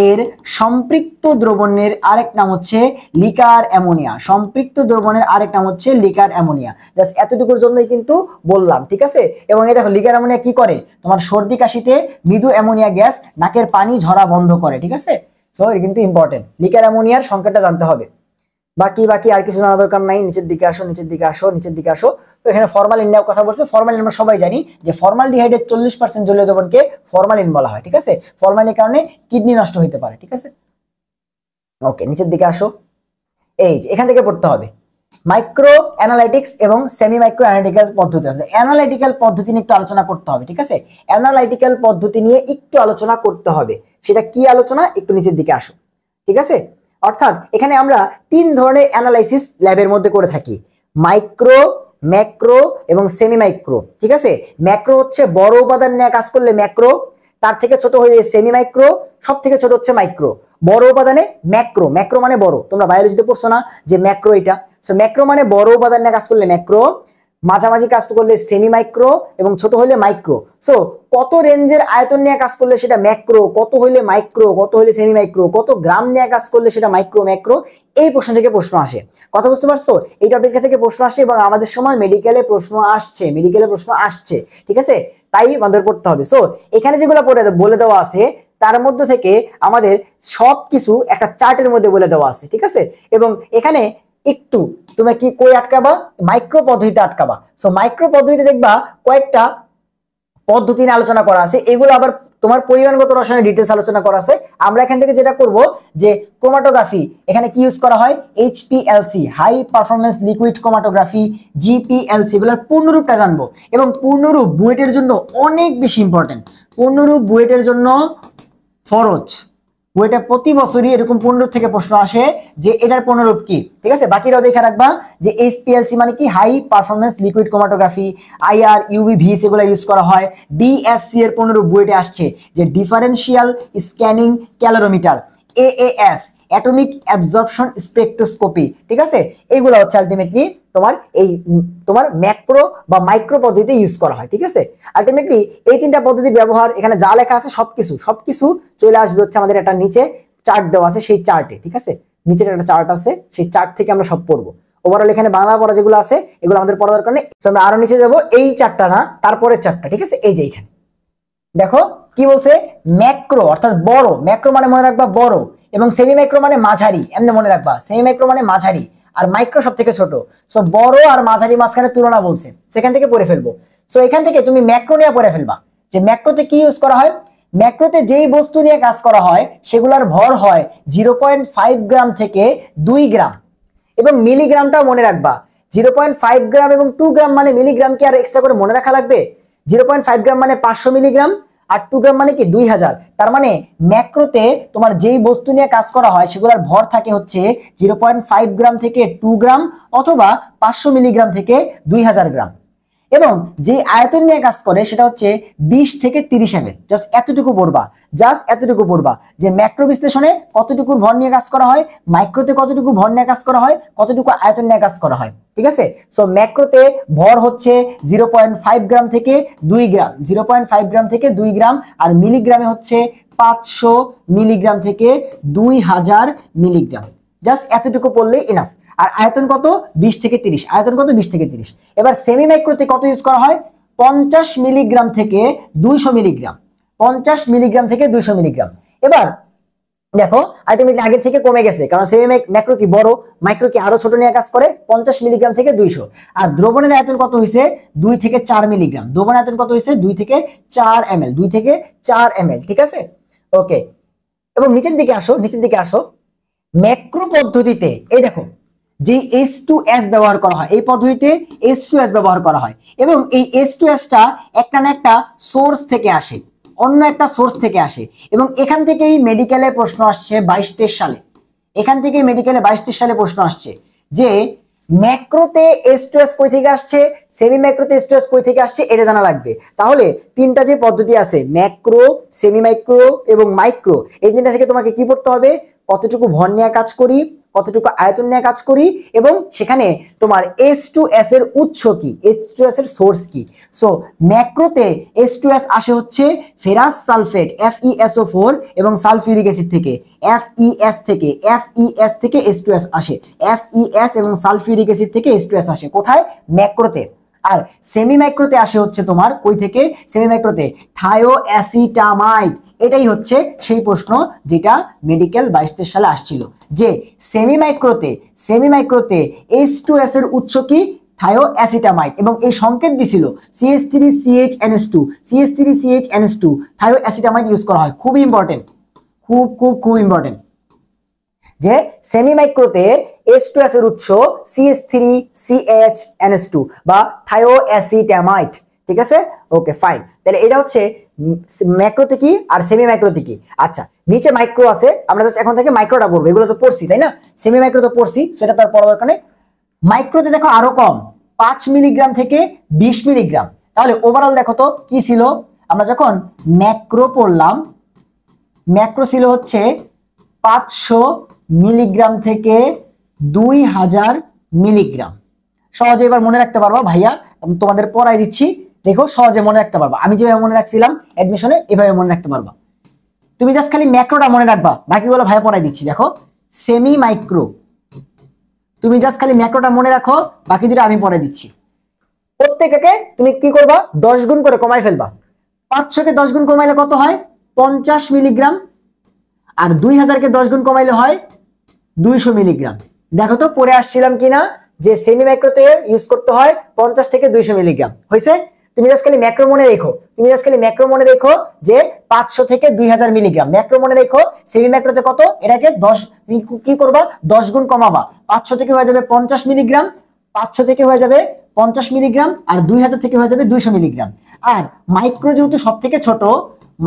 এর সম্পৃক্ত দ্রবণের আরেক নাম হচ্ছে লিকার অ্যামোনিয়া। সম্পৃক্ত দ্রবণের আরেক নাম হচ্ছে লিকার অ্যামোনিয়া। জাস্ট এতটুকুর জন্যই কিন্তু বললাম, ঠিক আছে। এবং এই দেখো লিকার অ্যামোনিয়া কি করে, তোমার সর্দি কাশিতে মৃদু অ্যামোনিয়া গ্যাস নাকের পানি ঝরা বন্ধ করে, ঠিক আছে। সো এটা কিন্তু ইম্পর্টেন্ট, লিকার অ্যামোনিয়ার সংকেতটা জানতে হবে। বাকি আর কিছু জানা দরকার নাই। নিচের দিকে আসো, নিচের দিকে আসো, নিচের দিকে আসো। তো এখানে ফরমালিন নিয়ে কথা বলছে। ফরমালিন আমরা সবাই জানি যে ফরমালডিহাইডের 40% জলীয় দ্রবণকে ফরমালিন বলা হয়, ঠিক আছে। ফরমালিনের কারণে কিডনি নষ্ট হতে পারে, ঠিক আছে। ওকে, নিচের দিকে আসো। এই যে এখান থেকে পড়তে হবে মাইক্রো অ্যানালাইটিক্স এবং সেমি মাইক্রো অ্যানালিটিক্যাল পদ্ধতি। অ্যানালাইটিক্যাল পদ্ধতি নিয়ে একটু আলোচনা করতে হবে, ঠিক আছে। অ্যানালাইটিক্যাল পদ্ধতি নিয়ে একটু আলোচনা করতে হবে, সেটা কি আলোচনা, একটু নিচের দিকে আসো, ঠিক আছে। অর্থাৎ এখানে আমরা 3 ধরনের অ্যানালাইসিস ল্যাবের মধ্যে করে থাকি, মাইক্রো, ম্যাক্রো এবং সেমি মাইক্রো, ঠিক আছে। ম্যাক্রো হচ্ছে বড় উপাদান নিয়ে কাজ করলে ম্যাক্রো, তার থেকে ছোট হয়ে সেমি মাইক্রো, সব থেকে ছোট হচ্ছে মাইক্রো। বড় উপাদানে ম্যাক্রো, ম্যাক্রো মানে বড়, তোমরা বায়োলজিতে পড়ছো না যে ম্যাক্রো এটা। সো ম্যাক্রো মানে বড় উপাদান নিয়ে কাজ করলে ম্যাক্রো, মাঝামাঝি কাজ করলে সেমি মাইক্রো এবং ছোট হলে মাইক্রো। সো কত রেঞ্জের আয়তন নিয়ে কাজ করলে সেটা ম্যাক্রো, কত হইলে মাইক্রো, কত হইলে সেমি মাইক্রো, কত গ্রাম নিয়ে কাজ করলে সেটা মাইক্রো ম্যাক্রো, এই প্রশ্ন থেকে প্রশ্ন আসে। কথা বুঝতে পারছো? এই টপিকটা থেকে প্রশ্ন আসে এবং আমাদের সময় মেডিকেলে প্রশ্ন আসছে, মেডিকেলে প্রশ্ন আসছে, ঠিক আছে। তাই আমাদের পড়তে হবে। সো এখানে যেগুলো বলে দেওয়া আছে তার মধ্যে থেকে আমাদের সবকিছু একটা চার্টের মধ্যে বলে দেওয়া আছে, ঠিক আছে। এবং এখানে একটু তুমি কি কই আটকাবা, মাইক্রো পদ্ধতিতে আটকাবা। সো মাইক্রো পদ্ধতিতে দেখবা কয়েকটা পদ্ধতি নিয়ে আলোচনা করা আছে, এগুলো আবার তোমার পরিমাণগত রসায়নের ডিটেইলস আলোচনা করা আছে। আমরা এখান থেকে যেটা করব যে ক্রোমাটোগ্রাফি, এখানে কি ইউজ করা হয়, HPLC, high performance liquid chromatography, GPLC, এগুলোর পূর্ণরূপটা জানবো। এবং পূর্ণরূপ বুয়েটের জন্য অনেক বেশি ইম্পর্টেন্ট, পূর্ণরূপ বুয়েটের জন্য ফরজ। বুয়েটে প্রতি বছরই এরকম পূর্ণরূপ থেকে প্রশ্ন আসে যে এটার পূর্ণরূপ কি, ঠিক আছে। বাকিরাও দেখে রাখবা যে এইচপিএলসি মানে কি, high performance liquid chromatography, IR, UV, সেগুলো ইউজ করা হয়। ডিএসসি এর পূর্ণরূপ বুয়েটে আসছে যে differential scanning calorimeter, AAS atomic absorption spectroscopy, ঠিক আছে। এগুলো হচ্ছে আলটিমেটলি তোমার ম্যাক্রো বা মাইক্রো পদ্ধতিতে ইউজ করা হয়, ঠিক আছে। আলটিমেটলি এই 3টা পদ্ধতির ব্যবহার এখানে যা লেখা আছে সবকিছু চলে আসবে হচ্ছে আমাদের একটা নিচে চার্ট দেওয়া আছে, সেই চার্টে, ঠিক আছে। নিচের একটা চার্ট আছে, সেই চার্ট থেকে আমরা সব পড়বো। ওভারঅল এখানে বাংলা পড়া যেগুলো আছে এগুলো আমাদের পড়ার দরকার নেই। আমরা আরো নিচে যাবো, এই চারটা না তারপরের চারটা, ঠিক আছে। এই যে এখানে দেখো কি বলছে, ম্যাক্রো অর্থাৎ বড়, ম্যাক্রো মানে মনে রাখবা বড়, এবং সেমি মাইক্রো মানে মাঝারি, এমনি মনে রাখবা, সেমি মাইক্রো মানে মাঝারি, আর মাইক্রো সব থেকে ছোট। সো বড় আর মাঝারি মাঝখানে তুলনা বলছে, সেখান থেকে পড়ে ফেলবো। সো এখান থেকে তুমি ম্যাক্রো নিয়ে পড়ে ফেলবা যে ম্যাক্রোতে কি ইউজ করা হয়। ম্যাক্রোতে যেই বস্তু নিয়ে কাজ করা হয় সেগুলোর ভর হয় 0.5 গ্রাম থেকে 2 গ্রাম, এবং মিলিগ্রামটাও মনে রাখবা। 0.5 গ্রাম এবং 2 গ্রাম মানে মিলিগ্রাম কি আর এক্সট্রা করে মনে রাখা লাগবে? 0.5 গ্রাম মানে 500 মিলিগ্রাম, আর 2 গ্রাম মানে কি 2000। তার মানে ম্যাক্রোতে তোমার যেই বস্তু নিয়ে কাজ করা হয় সেগুলোর ভর থাকে হচ্ছে 0.5 গ্রাম থেকে 2 গ্রাম, অথবা 500 মিলিগ্রাম থেকে 2000 গ্রাম। এবং যে আয়তন নিয়ে কাজ করে সেটা হচ্ছে 20 থেকে 30 ml। জাস্ট এতটুকু পড়বা, জাস্ট এতটুকু পড়বা যে ম্যাক্রো বিশ্লেষণে কতটুকু ভর নিয়ে কাজ করা হয়, মাইক্রোতে কতটুকু ভর নিয়ে কাজ করা হয়, কতটুকু আয়তন নিয়ে কাজ করা হয়। ঠিক আছে, সো ম্যাক্রোতে ভর হচ্ছে 0.5 গ্রাম থেকে 2 গ্রাম, 0.5 গ্রাম থেকে 2 গ্রাম, আর মিলিগ্রামে হচ্ছে 500 মিলিগ্রাম থেকে 2000 মিলিগ্রাম। জাস্ট এতটুকু পড়লেই ইনাফ। আর আয়তন কত? 20 থেকে 30। আয়তন কত? 20 থেকে 30। এবার সেমি মাইক্রোতে কত ইউজ করা হয়? 50 মিলিগ্রাম থেকে 200 মিলিগ্রাম, 50 মিলিগ্রাম থেকে 200 মিলিগ্রাম। এবার দেখো আলটিমেটলি আগের থেকে কমে গেছে, কারণ সেমি ম্যাক্রো কি বড়, মাইক্রো কি আরো ছোট নিয়ে কাজ করে। 50 মিলিগ্রাম থেকে 200। আর দ্রবণের আয়তন কত হয়েছে? 2 থেকে 4 মিলিগ্রাম। দ্রবণের আয়তন কত হয়েছে? 2 থেকে 4 ml, 2 থেকে 4 ml। ঠিক আছে, ওকে। এবং নিচের দিকে আসো, নিচের দিকে আসো। ম্যাক্রো পদ্ধতিতে এই দেখো যে H2S ব্যবহার করা হয়, এই পদ্ধতিতে H2S ব্যবহার করা হয়, এবং এই H2S টা একটা না একটা সোর্স থেকে আসে, অন্য একটা সোর্স থেকে আসে। এবং এখান থেকেই মেডিকেলে প্রশ্ন আসছে 22-23 সালে, এখান থেকে মেডিকেলে 22-23 সালে প্রশ্ন আসছে যে ম্যাক্রোতে H2S কই থেকে আসছে, সেমি ম্যাক্রোতে H2S কই থেকে আসছে, এটা জানা লাগবে। তাহলে তিনটা যে পদ্ধতি আছে, ম্যাক্রো, সেমি মাইক্রো এবং মাইক্রো, এই তিনটা থেকে তোমাকে কি পড়তে হবে? কতটুকু ভর নিয়ে কাজ করি, কতটুকু আয়তন নিয়ে কাজ করি, এবং সেখানে তোমার H2S এর উৎস কি, H2S এর সোর্স কি। সো ম্যাক্রোতে H2S আসে হচ্ছে ফেরাস সালফেট FeSO4 এবং সালফিউরিক অ্যাসিড থেকে, FeS থেকে H2S আসে, FeS এবং সালফিউরিক অ্যাসিড থেকে H2S আসে। কোথায়? ম্যাক্রোতে। আর সেমি মাইক্রোতে আসে হচ্ছে তোমার কই থেকে? সেমি মাইক্রোতে থায়োঅ্যাসিটামাইড। এটাই হচ্ছে সেই প্রশ্ন যেটা মেডিকেল 22-23 সালে আসছিল, যে সেমি মাইক্রোতে H2S এর উৎস কি? থায়োঅ্যাসিটামাইড। এবং এই সংকেত দিছিল CH3CHNS2, CH3CHNS2, থায়োঅ্যাসিটামাইড ইউজ করা হয়। খুবই ইম্পর্টেন্ট, খুব খুব খুব ইম্পর্টেন্ট, যে সেমি মাইক্রোতে H2S এর উৎস CH3CHNS2 বা থায়োঅ্যাসিটামাইড। ঠিক আছে, ওকে ফাইন। তাহলে এটা হচ্ছে ম্যাক্রোতে কি আর সেমি মাইক্রোতে কি। আচ্ছা, নিচে মাইক্রো আছে, আমরা জাস্ট এখন থেকে মাইক্রোটা পড়বো, এগুলো তো পড়ছি তাই না? সেমি মাইক্রো তো পড়ছি, সেটা তার পড়ার দরকার নেই। মাইক্রোতে দেখো আরো কম, 5 মিলিগ্রাম থেকে 20 মিলিগ্রাম। তাহলে ওভারঅল দেখো তো কি ছিল, আমরা যখন ম্যাক্রো পড়লাম, ম্যাক্রো ছিল হচ্ছে 500 মিলিগ্রাম থেকে 2000 মিলিগ্রাম। সহজে এবার মনে রাখতে পারবা ভাইয়া, তোমাদের পড়াই দিচ্ছি, দেখো সহজে মনে রাখতে পারবা। আমি যেভাবে মনে রাখছিলাম অ্যাডমিশনে, এভাবে মনে রাখতে পারবা। তুমি জাস্ট খালি ম্যাক্রোটা মনে রাখবা, বাকিগুলো ভাইয়া পড়াই দিচ্ছি। দেখো সেমি মাইক্রো, তুমি জাস্ট খালি ম্যাক্রোটা মনে রাখো, বাকি দুটো আমি পড়াই দিচ্ছি। প্রত্যেকটাকে তুমি কি করবা? 10 গুণ করে কমাই ফেলবা। 500 কে 10 গুণ কমাইলে কত হয়? 50 মিলিগ্রাম। আর 2000 কে 10 গুণ কমাইলে হয় 200 মিলিগ্রাম। দেখো তো পড়ে আসছিলাম কিনা, যে সেমি মাইক্রোতে ইউজ করতে হয় 50 থেকে 200 মিলিগ্রাম। হয়েছে? তুমি জাস্ট খালি ম্যাক্রো মনে রেখো, তুমি জাস্ট খালি ম্যাক্রো মনে রেখো যে 500 থেকে 2000 মিলিগ্রাম। ম্যাক্রো মনে রেখো, সেমি ম্যাক্রোতে কত, এটাকে 10 কি করবা? 10 গুণ কমাবা। 500 থেকে হয়ে যাবে 50 মিলিগ্রাম, 500 থেকে হয়ে যাবে 50 মিলিগ্রাম, আর 2000 থেকে হয়ে যাবে 200 মিলিগ্রাম। আর মাইক্রো যেহেতু সব থেকে ছোট,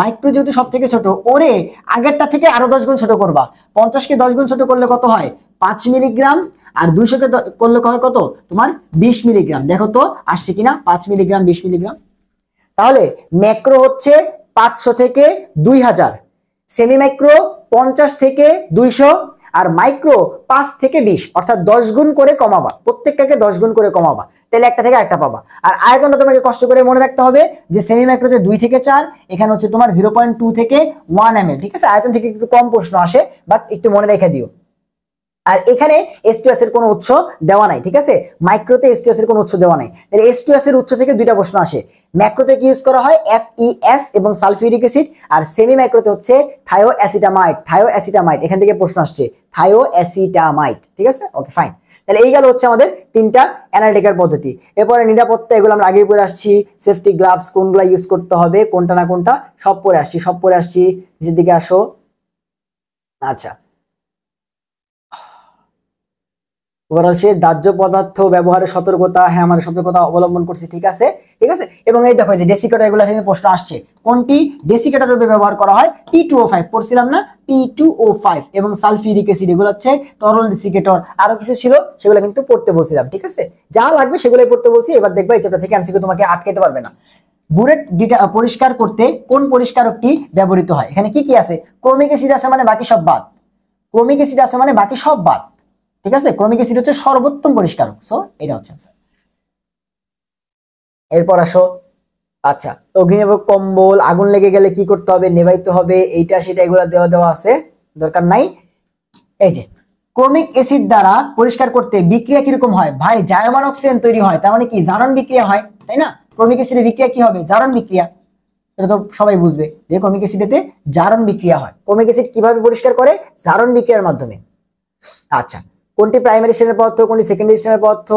মাইক্রো যেহেতু সব থেকে ছোট, ওরে আগেরটা থেকে আরো 10 গুণ ছোট করবা। 50 কে 10 গুণ ছোট করলে কত হয়? 5 মিলিগ্রাম। আর 200 কে করলে হয় কত? তোমার 20 মিলিগ্রাম। দেখো তো আসছে কিনা, 5 মিলিগ্রাম 20 মিলিগ্রাম। তাহলে ম্যাক্রো হচ্ছে 500 থেকে 2000, সেমি মাইক্রো 50 থেকে 200, আর মাইক্রো 5 থেকে 20, অর্থাৎ 10 গুণ করে কমাবা, প্রত্যেকটাকে 10 গুণ করে কমাবা, তাহলে একটা থেকে একটা পাবা। আর আয়তনটা তোমাকে কষ্ট করে মনে রাখতে হবে, যে সেমি মাইক্রোতে 2 থেকে 4, এখানে হচ্ছে তোমার 0.2 থেকে 1 ml। ঠিক আছে, আয়তন থেকে একটু কম প্রশ্ন আসে, বাট একটু মনে রেখে দিও। আর এখানে H2S এর কোনো উৎস দেওয়া নাই। ঠিক আছে, মাইক্রোতে H2S এর কোনো উৎস দেওয়া নাই। তাহলে H2S এর উৎস থেকে দুইটা প্রশ্ন আসে। ম্যাক্রোতে কি ইউজ করা হয়? FeS এবং সালফিউরিক অ্যাসিড। আর সেমি মাইক্রোতে হচ্ছে থায়োঅ্যাসিটামাইড, থায়োঅ্যাসিটামাইড, এখান থেকে প্রশ্ন আসছে থায়োঅ্যাসিটামাইড। ঠিক আছে, ওকে ফাইন। তাহলে এই গেল হচ্ছে আমাদের তিনটা অ্যানালিটিক্যাল পদ্ধতি। এরপরে নিরাপত্তা, এগুলো আমরা আগেই পড়ে আসছি। সেফটি গ্লাভস কোনগুলা ইউজ করতে হবে, কোনটা না কোনটা, সব পড়ে আসছি। নিচের দিকে আসো। আচ্ছা, ওভারঅল সে দাহ্য পদার্থ ব্যবহারের সতর্কতা, হ্যাঁ আমরা সতর্কতা অবলম্বন করছি, ঠিক আছে ঠিক আছে। এবং এই দেখো যে ডেসিকেটর, এগুলো থেকে প্রশ্ন আসছে, কোনটি ডেসিকেটর রূপে ব্যবহার করা হয়? P2O5 পড়ছিলাম না, P2O5 এবং সালফিউরিক অ্যাসিড, এগুলো হচ্ছে তরল ডেসিকেটর। আরো কিছু ছিল সেগুলো কিন্তু পড়তে বলছিলাম, ঠিক আছে, যা লাগবে সেগুলোই পড়তে বলছি। এবার দেখবা এই চ্যাপ্টার থেকে এমসিকিউ তোমাকে আটকাতে পারবে না। বুলেট পরিষ্কার করতে কোন পরিষ্কারকটি ব্যবহৃত হয়? এখানে কি কি আছে? ক্রোমিক অ্যাসিড আছে মানে বাকি সব বাদ, ক্রোমিক অ্যাসিড আছে মানে বাকি সব বাদ, ঠিক আছে। ক্রোমিক অ্যাসিড হচ্ছে সর্বোত্তম পরিষ্কারক, সো এটা হচ্ছে आंसर। এরপর আসো, আচ্ছা অগ্নিনির্বাপক কম্বল, আগুন লেগে গেলে কি করতে হবে? নেভাইতে হবে, এইটা সেটা এগুলো দেওয়া আছে, দরকার নাই। এই যে ক্রোমিক অ্যাসিড দ্বারা পরিষ্কার করতে বিক্রিয়া কিরকম হয়? ভাই জায়মান অক্সিজেন তৈরি হয়, তার মানে কি জারণ বিক্রিয়া হয়, তাই না? ক্রোমিক অ্যাসিডের বিক্রিয়া কি হবে? জারণ বিক্রিয়া, এটা তো সবাই বুঝবে যে ক্রোমিক অ্যাসিডেতে জারণ বিক্রিয়া হয়। ক্রোমিক অ্যাসিড কিভাবে পরিষ্কার করে? জারণ বিক্রিয়ার মাধ্যমে। আচ্ছা কোনটি প্রাইমারি শ্রেণীর পদার্থ, কোনটি সেকেন্ডারি শ্রেণীর পদার্থ,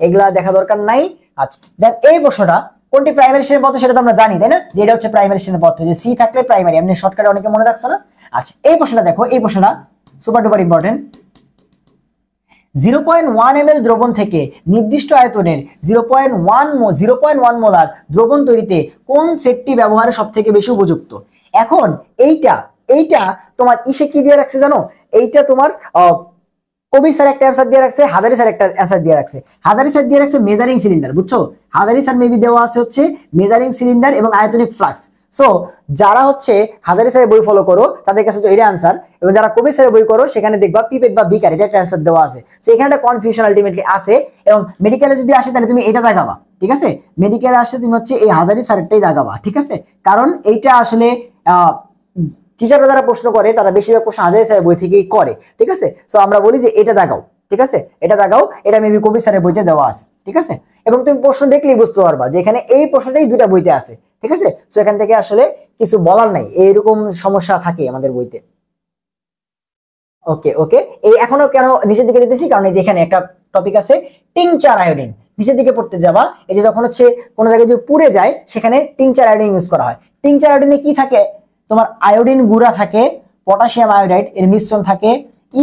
এগুলা দেখা দরকার নাই। আচ্ছা দেন এই প্রশ্নটা, কোনটি প্রাইমারি শ্রেণীর পদার্থ সেটা তো আমরা জানি, তাই না, যে এটা হচ্ছে প্রাইমারি শ্রেণীর পদার্থ, যে সি থাকলে প্রাইমারি, এমনি শর্টকাটে অনেকে মনে রাখছো না। আচ্ছা এই প্রশ্নটা দেখো, এই প্রশ্নটা সুপার ডুপার ইম্পর্টেন্ট। 0.1 ml দ্রবণ থেকে নির্দিষ্ট আয়তনের 0.1 মোলার দ্রবণ তৈরিতে কোন সেটটি ব্যবহারে সব থেকে বেশি উপযুক্ত? এখন এইটা এইটা তোমার ইসে কি দিয়ে রাখছে জানো? এইটা তোমার কবির স্যার একটা অ্যান্সার দিয়ে রাখছে, হাজারি স্যার একটা অ্যান্সার দিয়ে রাখছে। হাজারি স্যার দিয়ে রাখছে মেজারিং সিলিন্ডার, বুঝছো? হাজারি স্যার মেবি দেওয়া আছে হচ্ছে মেজারিং সিলিন্ডার এবং আয়তনিক ফ্লাক্স। সো যারা হচ্ছে হাজারি স্যারের বই ফলো করো তাদের কাছে তো এটা অ্যান্সার, এবং যারা কবির স্যারের বই করো সেখানে দেখবা পিপেট বা বিকার, এটা একটা অ্যান্সার দেওয়া আছে। সো এখানে একটা কনফিউশন আলটিমেটলি আছে। এবং মেডিকেলে যদি আসে তাহলে তুমি এটা দাগাবা, ঠিক আছে, মেডিকেলে আসলে তুমি হচ্ছে এই হাজারি স্যারেরটাই দাগাবা, ঠিক আছে, কারণ এইটা আসলে টিচাররা যারা প্রশ্ন করে তারা বেশিরভাগ প্রশ্ন হাজারি স্যারের বই থেকেই করে, ঠিক আছে। সো আমরা বলি যে এটা দাগাও, ঠিক আছে, এটা দাগাও, এটা মেবি কবির স্যারের বইতে দেওয়া আছে, ঠিক আছে। এবং তুমি প্রশ্ন দেখলেই বুঝতে পারবা যে এখানে এই প্রশ্নটাই দুইটা বইতে আছে, ঠিক আছে। সো এখান থেকে আসলে কিছু বলার নাই, এইরকম সমস্যা থাকে আমাদের বইতে। ওকে ওকে, এই এখনো কেন নিচের দিকে যেতেছি? কারণ এই যে এখানে একটা টপিক আছে টিংচার আয়োডিন, নিচের দিকে পড়তে যাবা, এই যে যখন হচ্ছে কোনো জায়গায় যদি পুড়ে যায় সেখানে টিংচার আয়োডিন ইউজ করা হয়। টিংচার আয়োডিনে কি থাকে? তোমার আয়োডিন গুঁড়া থাকে, পটাশিয়াম আয়োডাইড এর মিশ্রণ থাকে,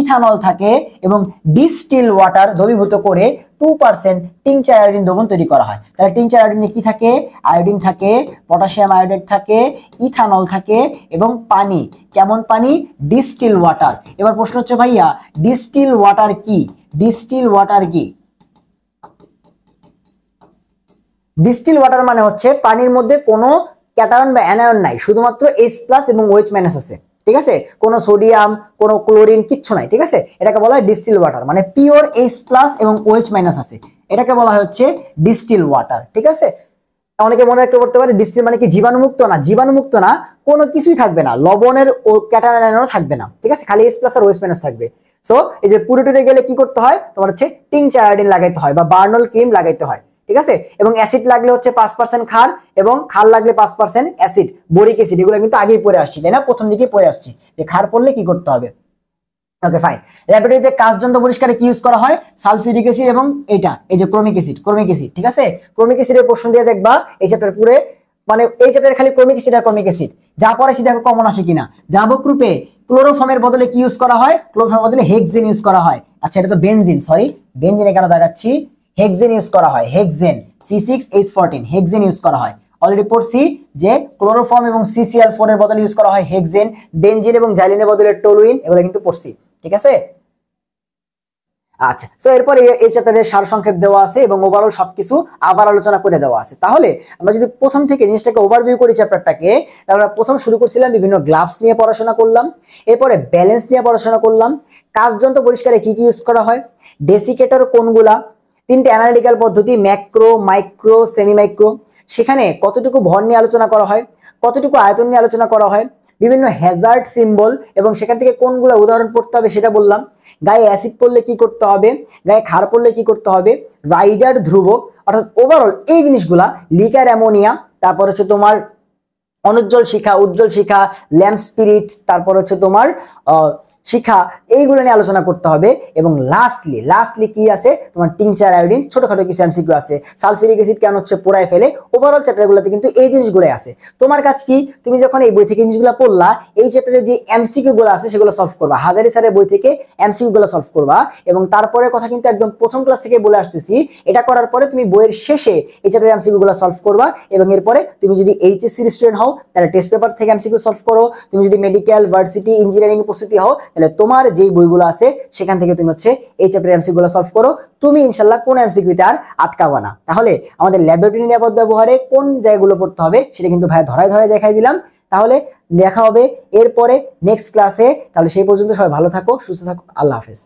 ইথানল থাকে এবং ডিস্টিল ওয়াটার দ্রবীভূত করে 2% টিংচার আয়োডিন দ্রবণ তৈরি করা হয়। তাহলে টিংচার আয়োডিনে কি থাকে? আয়োডিন থাকে, পটাশিয়াম আয়োডাইড থাকে, ইথানল থাকে এবং পানি। কেমন পানি? Distil water. এবার প্রশ্ন হচ্ছে ভাইয়া ডিস্টিল ওয়াটার কি? ডিস্টিল ওয়াটার কি? ডিস্টিল ওয়াটার মানে হচ্ছে পানির মধ্যে কোনো ক্যাটায়ন বা অ্যানায়ন নাই, শুধুমাত্র H+ এবং OH- আছে, ঠিক আছে, কোনো সোডিয়াম কোনো ক্লোরিন কিচ্ছু নাই, ঠিক আছে। এটাকে বলা হয় ডিস্টিল ওয়াটার, মানে পিওর H+ এবং OH- আছে, এটাকে বলা হয় হচ্ছে ডিস্টিল ওয়াটার, ঠিক আছে। অনেকে মনে রাখতে করতে পারে ডিস্টিল মানে কি জীবাণুমুক্ত? না, জীবাণুমুক্ত না, কোনো কিছুই থাকবে না, লবণের ও ক্যাটায়ন থাকবে না, ঠিক আছে, খালি H+ আর OH- থাকবে। সো এই যে পুরোটুরে গেলে কি করতে হয়? তোমার হচ্ছে টিংচার আয়োডিন লাগাইতে হয় বা বার্নল ক্রিম লাগাইতে হয়, ঠিক আছে। এবং অ্যাসিড লাগলে হচ্ছে 5% ক্ষার এবং ক্ষার লাগলে 5% অ্যাসিড, বোরিক অ্যাসিড, এগুলো কিন্তু আগেই পড়ে আসছি, তাই না, প্রথম দিকে পড়ে আসছি যে ক্ষার পড়লে কি করতে হবে। Okay fine. ল্যাবরেটরিতে কাচযন্ত্র পরিষ্কারে কি ইউজ করা হয়? সালফিউরিক অ্যাসিড এবং এইটা এই যে ক্রোমিক অ্যাসিড, ঠিক আছে। ক্রোমিক অ্যাসিডের প্রশ্ন দিয়ে দেখবা এই চ্যাপ্টার পুরো, মানে এই চ্যাপ্টারে খালি ক্রোমিক অ্যাসিড আর ক্রোমিক অ্যাসিড যা পড়াইছি দেখো কমন আসে কিনা। দ্রাবক রূপে ক্লোরোফর্মের বদলে কি ইউজ করা হয়? ক্লোরোফর্মের বদলে হেক্সেন ইউজ করা হয়। আচ্ছা এটা তো বেনজিন, সরি বেনজিনে কেন দেখাচ্ছি, হেক্সেন ইউজ করা হয়, হেক্সেন C6H14 হেক্সেন ইউজ করা হয়। অলরেডি পড়ছি যে ক্লোরোফর্ম এবং CCl4 এর বদলে ইউজ করা হয় হেক্সেন, বেনজিন এবং জাইলিনের বদলে টলুইন, এগুলো কিন্তু পড়ছি, ঠিক আছে। আচ্ছা সো এরপরে এই চ্যাপ্টারের সারসংক্ষেপ দেওয়া আছে এবং ওভারঅল সবকিছু আবার আলোচনা করে দেওয়া আছে। তাহলে আমরা যদি প্রথম থেকে জিনিসটাকে ওভারভিউ করি চ্যাপ্টারটাকে, তাহলে আমরা প্রথম শুরু করছিলাম বিভিন্ন গ্লাভস নিয়ে পড়াশোনা করলাম, এরপরে ব্যালেন্স নিয়ে পড়াশোনা করলাম, কাচযন্ত্র পরিষ্কারে কি কি ইউজ করা হয়, ডেসিকেটর কোনগুলা, তিনটে অ্যানালিটিক্যাল পদ্ধতি ম্যাক্রো, মাইক্রো, সেমি মাইক্রো, সেখানে কতটুকু ভর নিয়ে আলোচনা করা হয়, কতটুকু আয়তন নিয়ে আলোচনা করা হয়, বিভিন্ন হ্যাজার্ড সিম্বল এবং সেখান থেকে কোনগুলো উদাহরণ পড়তে হবে সেটা বললাম, গায়ে অ্যাসিড পড়লে কি করতে হবে, গায়ে ক্ষার পড়লে কি করতে হবে, রাইডার ধ্রুবক, অর্থাৎ ওভারঅল এই জিনিসগুলা, লিকার অ্যামোনিয়া, তারপর হচ্ছে তোমার অনুজ্জ্বল শিখা, উজ্জ্বল শিখা, ল্যাম্প স্পিরিট, তারপর হচ্ছে তোমার শিখা, এইগুলো নিয়ে আলোচনা করতে হবে। এবং লাস্টলি কি আছে, তোমার টিংচার আয়োডিন, ছোটখাটো কিছু এমসিকিউ আছে, সালফিউরিক অ্যাসিড কেন হচ্ছে পোড়ায় ফেলে, ওভারঅল চ্যাপ্টারগুলোতে কিন্তু এই জিনিসগুলো আছে। তোমার কাজ কি, তুমি যখন এই বই থেকে জিনিসগুলো পড়লা, এই চ্যাপ্টারে যে এমসিকিউ গুলো আছে সেগুলো সলভ করবা, হাজারি স্যারের বই থেকে এমসিকিউ গুলো সলভ করবা। এবং তারপরে কথা কিন্তু একদম প্রথম ক্লাস থেকে বলে আসতেছি, এটা করার পরে তুমি বইয়ের শেষে এই চ্যাপ্টারের এমসিকিউ গুলো সলভ করবা। এবং এরপরে তুমি যদি এইচএসসি স্টুডেন্ট হও তাহলে টেস্ট পেপার থেকে এমসিকিউ সলভ করো, তুমি যদি মেডিকেল, ভার্সিটি, ইঞ্জিনিয়ারিং প্রস্তুতি হও তাহলে তোমার যেই বইগুলো আছে সেখান থেকে তুমি হচ্ছে এই চ্যাপ্টারের এমসিকিউ গুলো সলভ করো। তুমি ইনশাআল্লাহ কোন এমসিকিউতে আর আটকাবা না। তাহলে আমাদের ল্যাবরেটরি নিরাপদ ব্যবহারে কোন জায়গাগুলো পড়তে হবে সেটা কিন্তু ভাই ধরায় ধরায় দেখাই দিলাম। তাহলে দেখা হবে এরপরে নেক্সট ক্লাসে। তাহলে সেই পর্যন্ত সবাই ভালো থাকো, সুস্থ থাকো, আল্লাহ হাফেজ।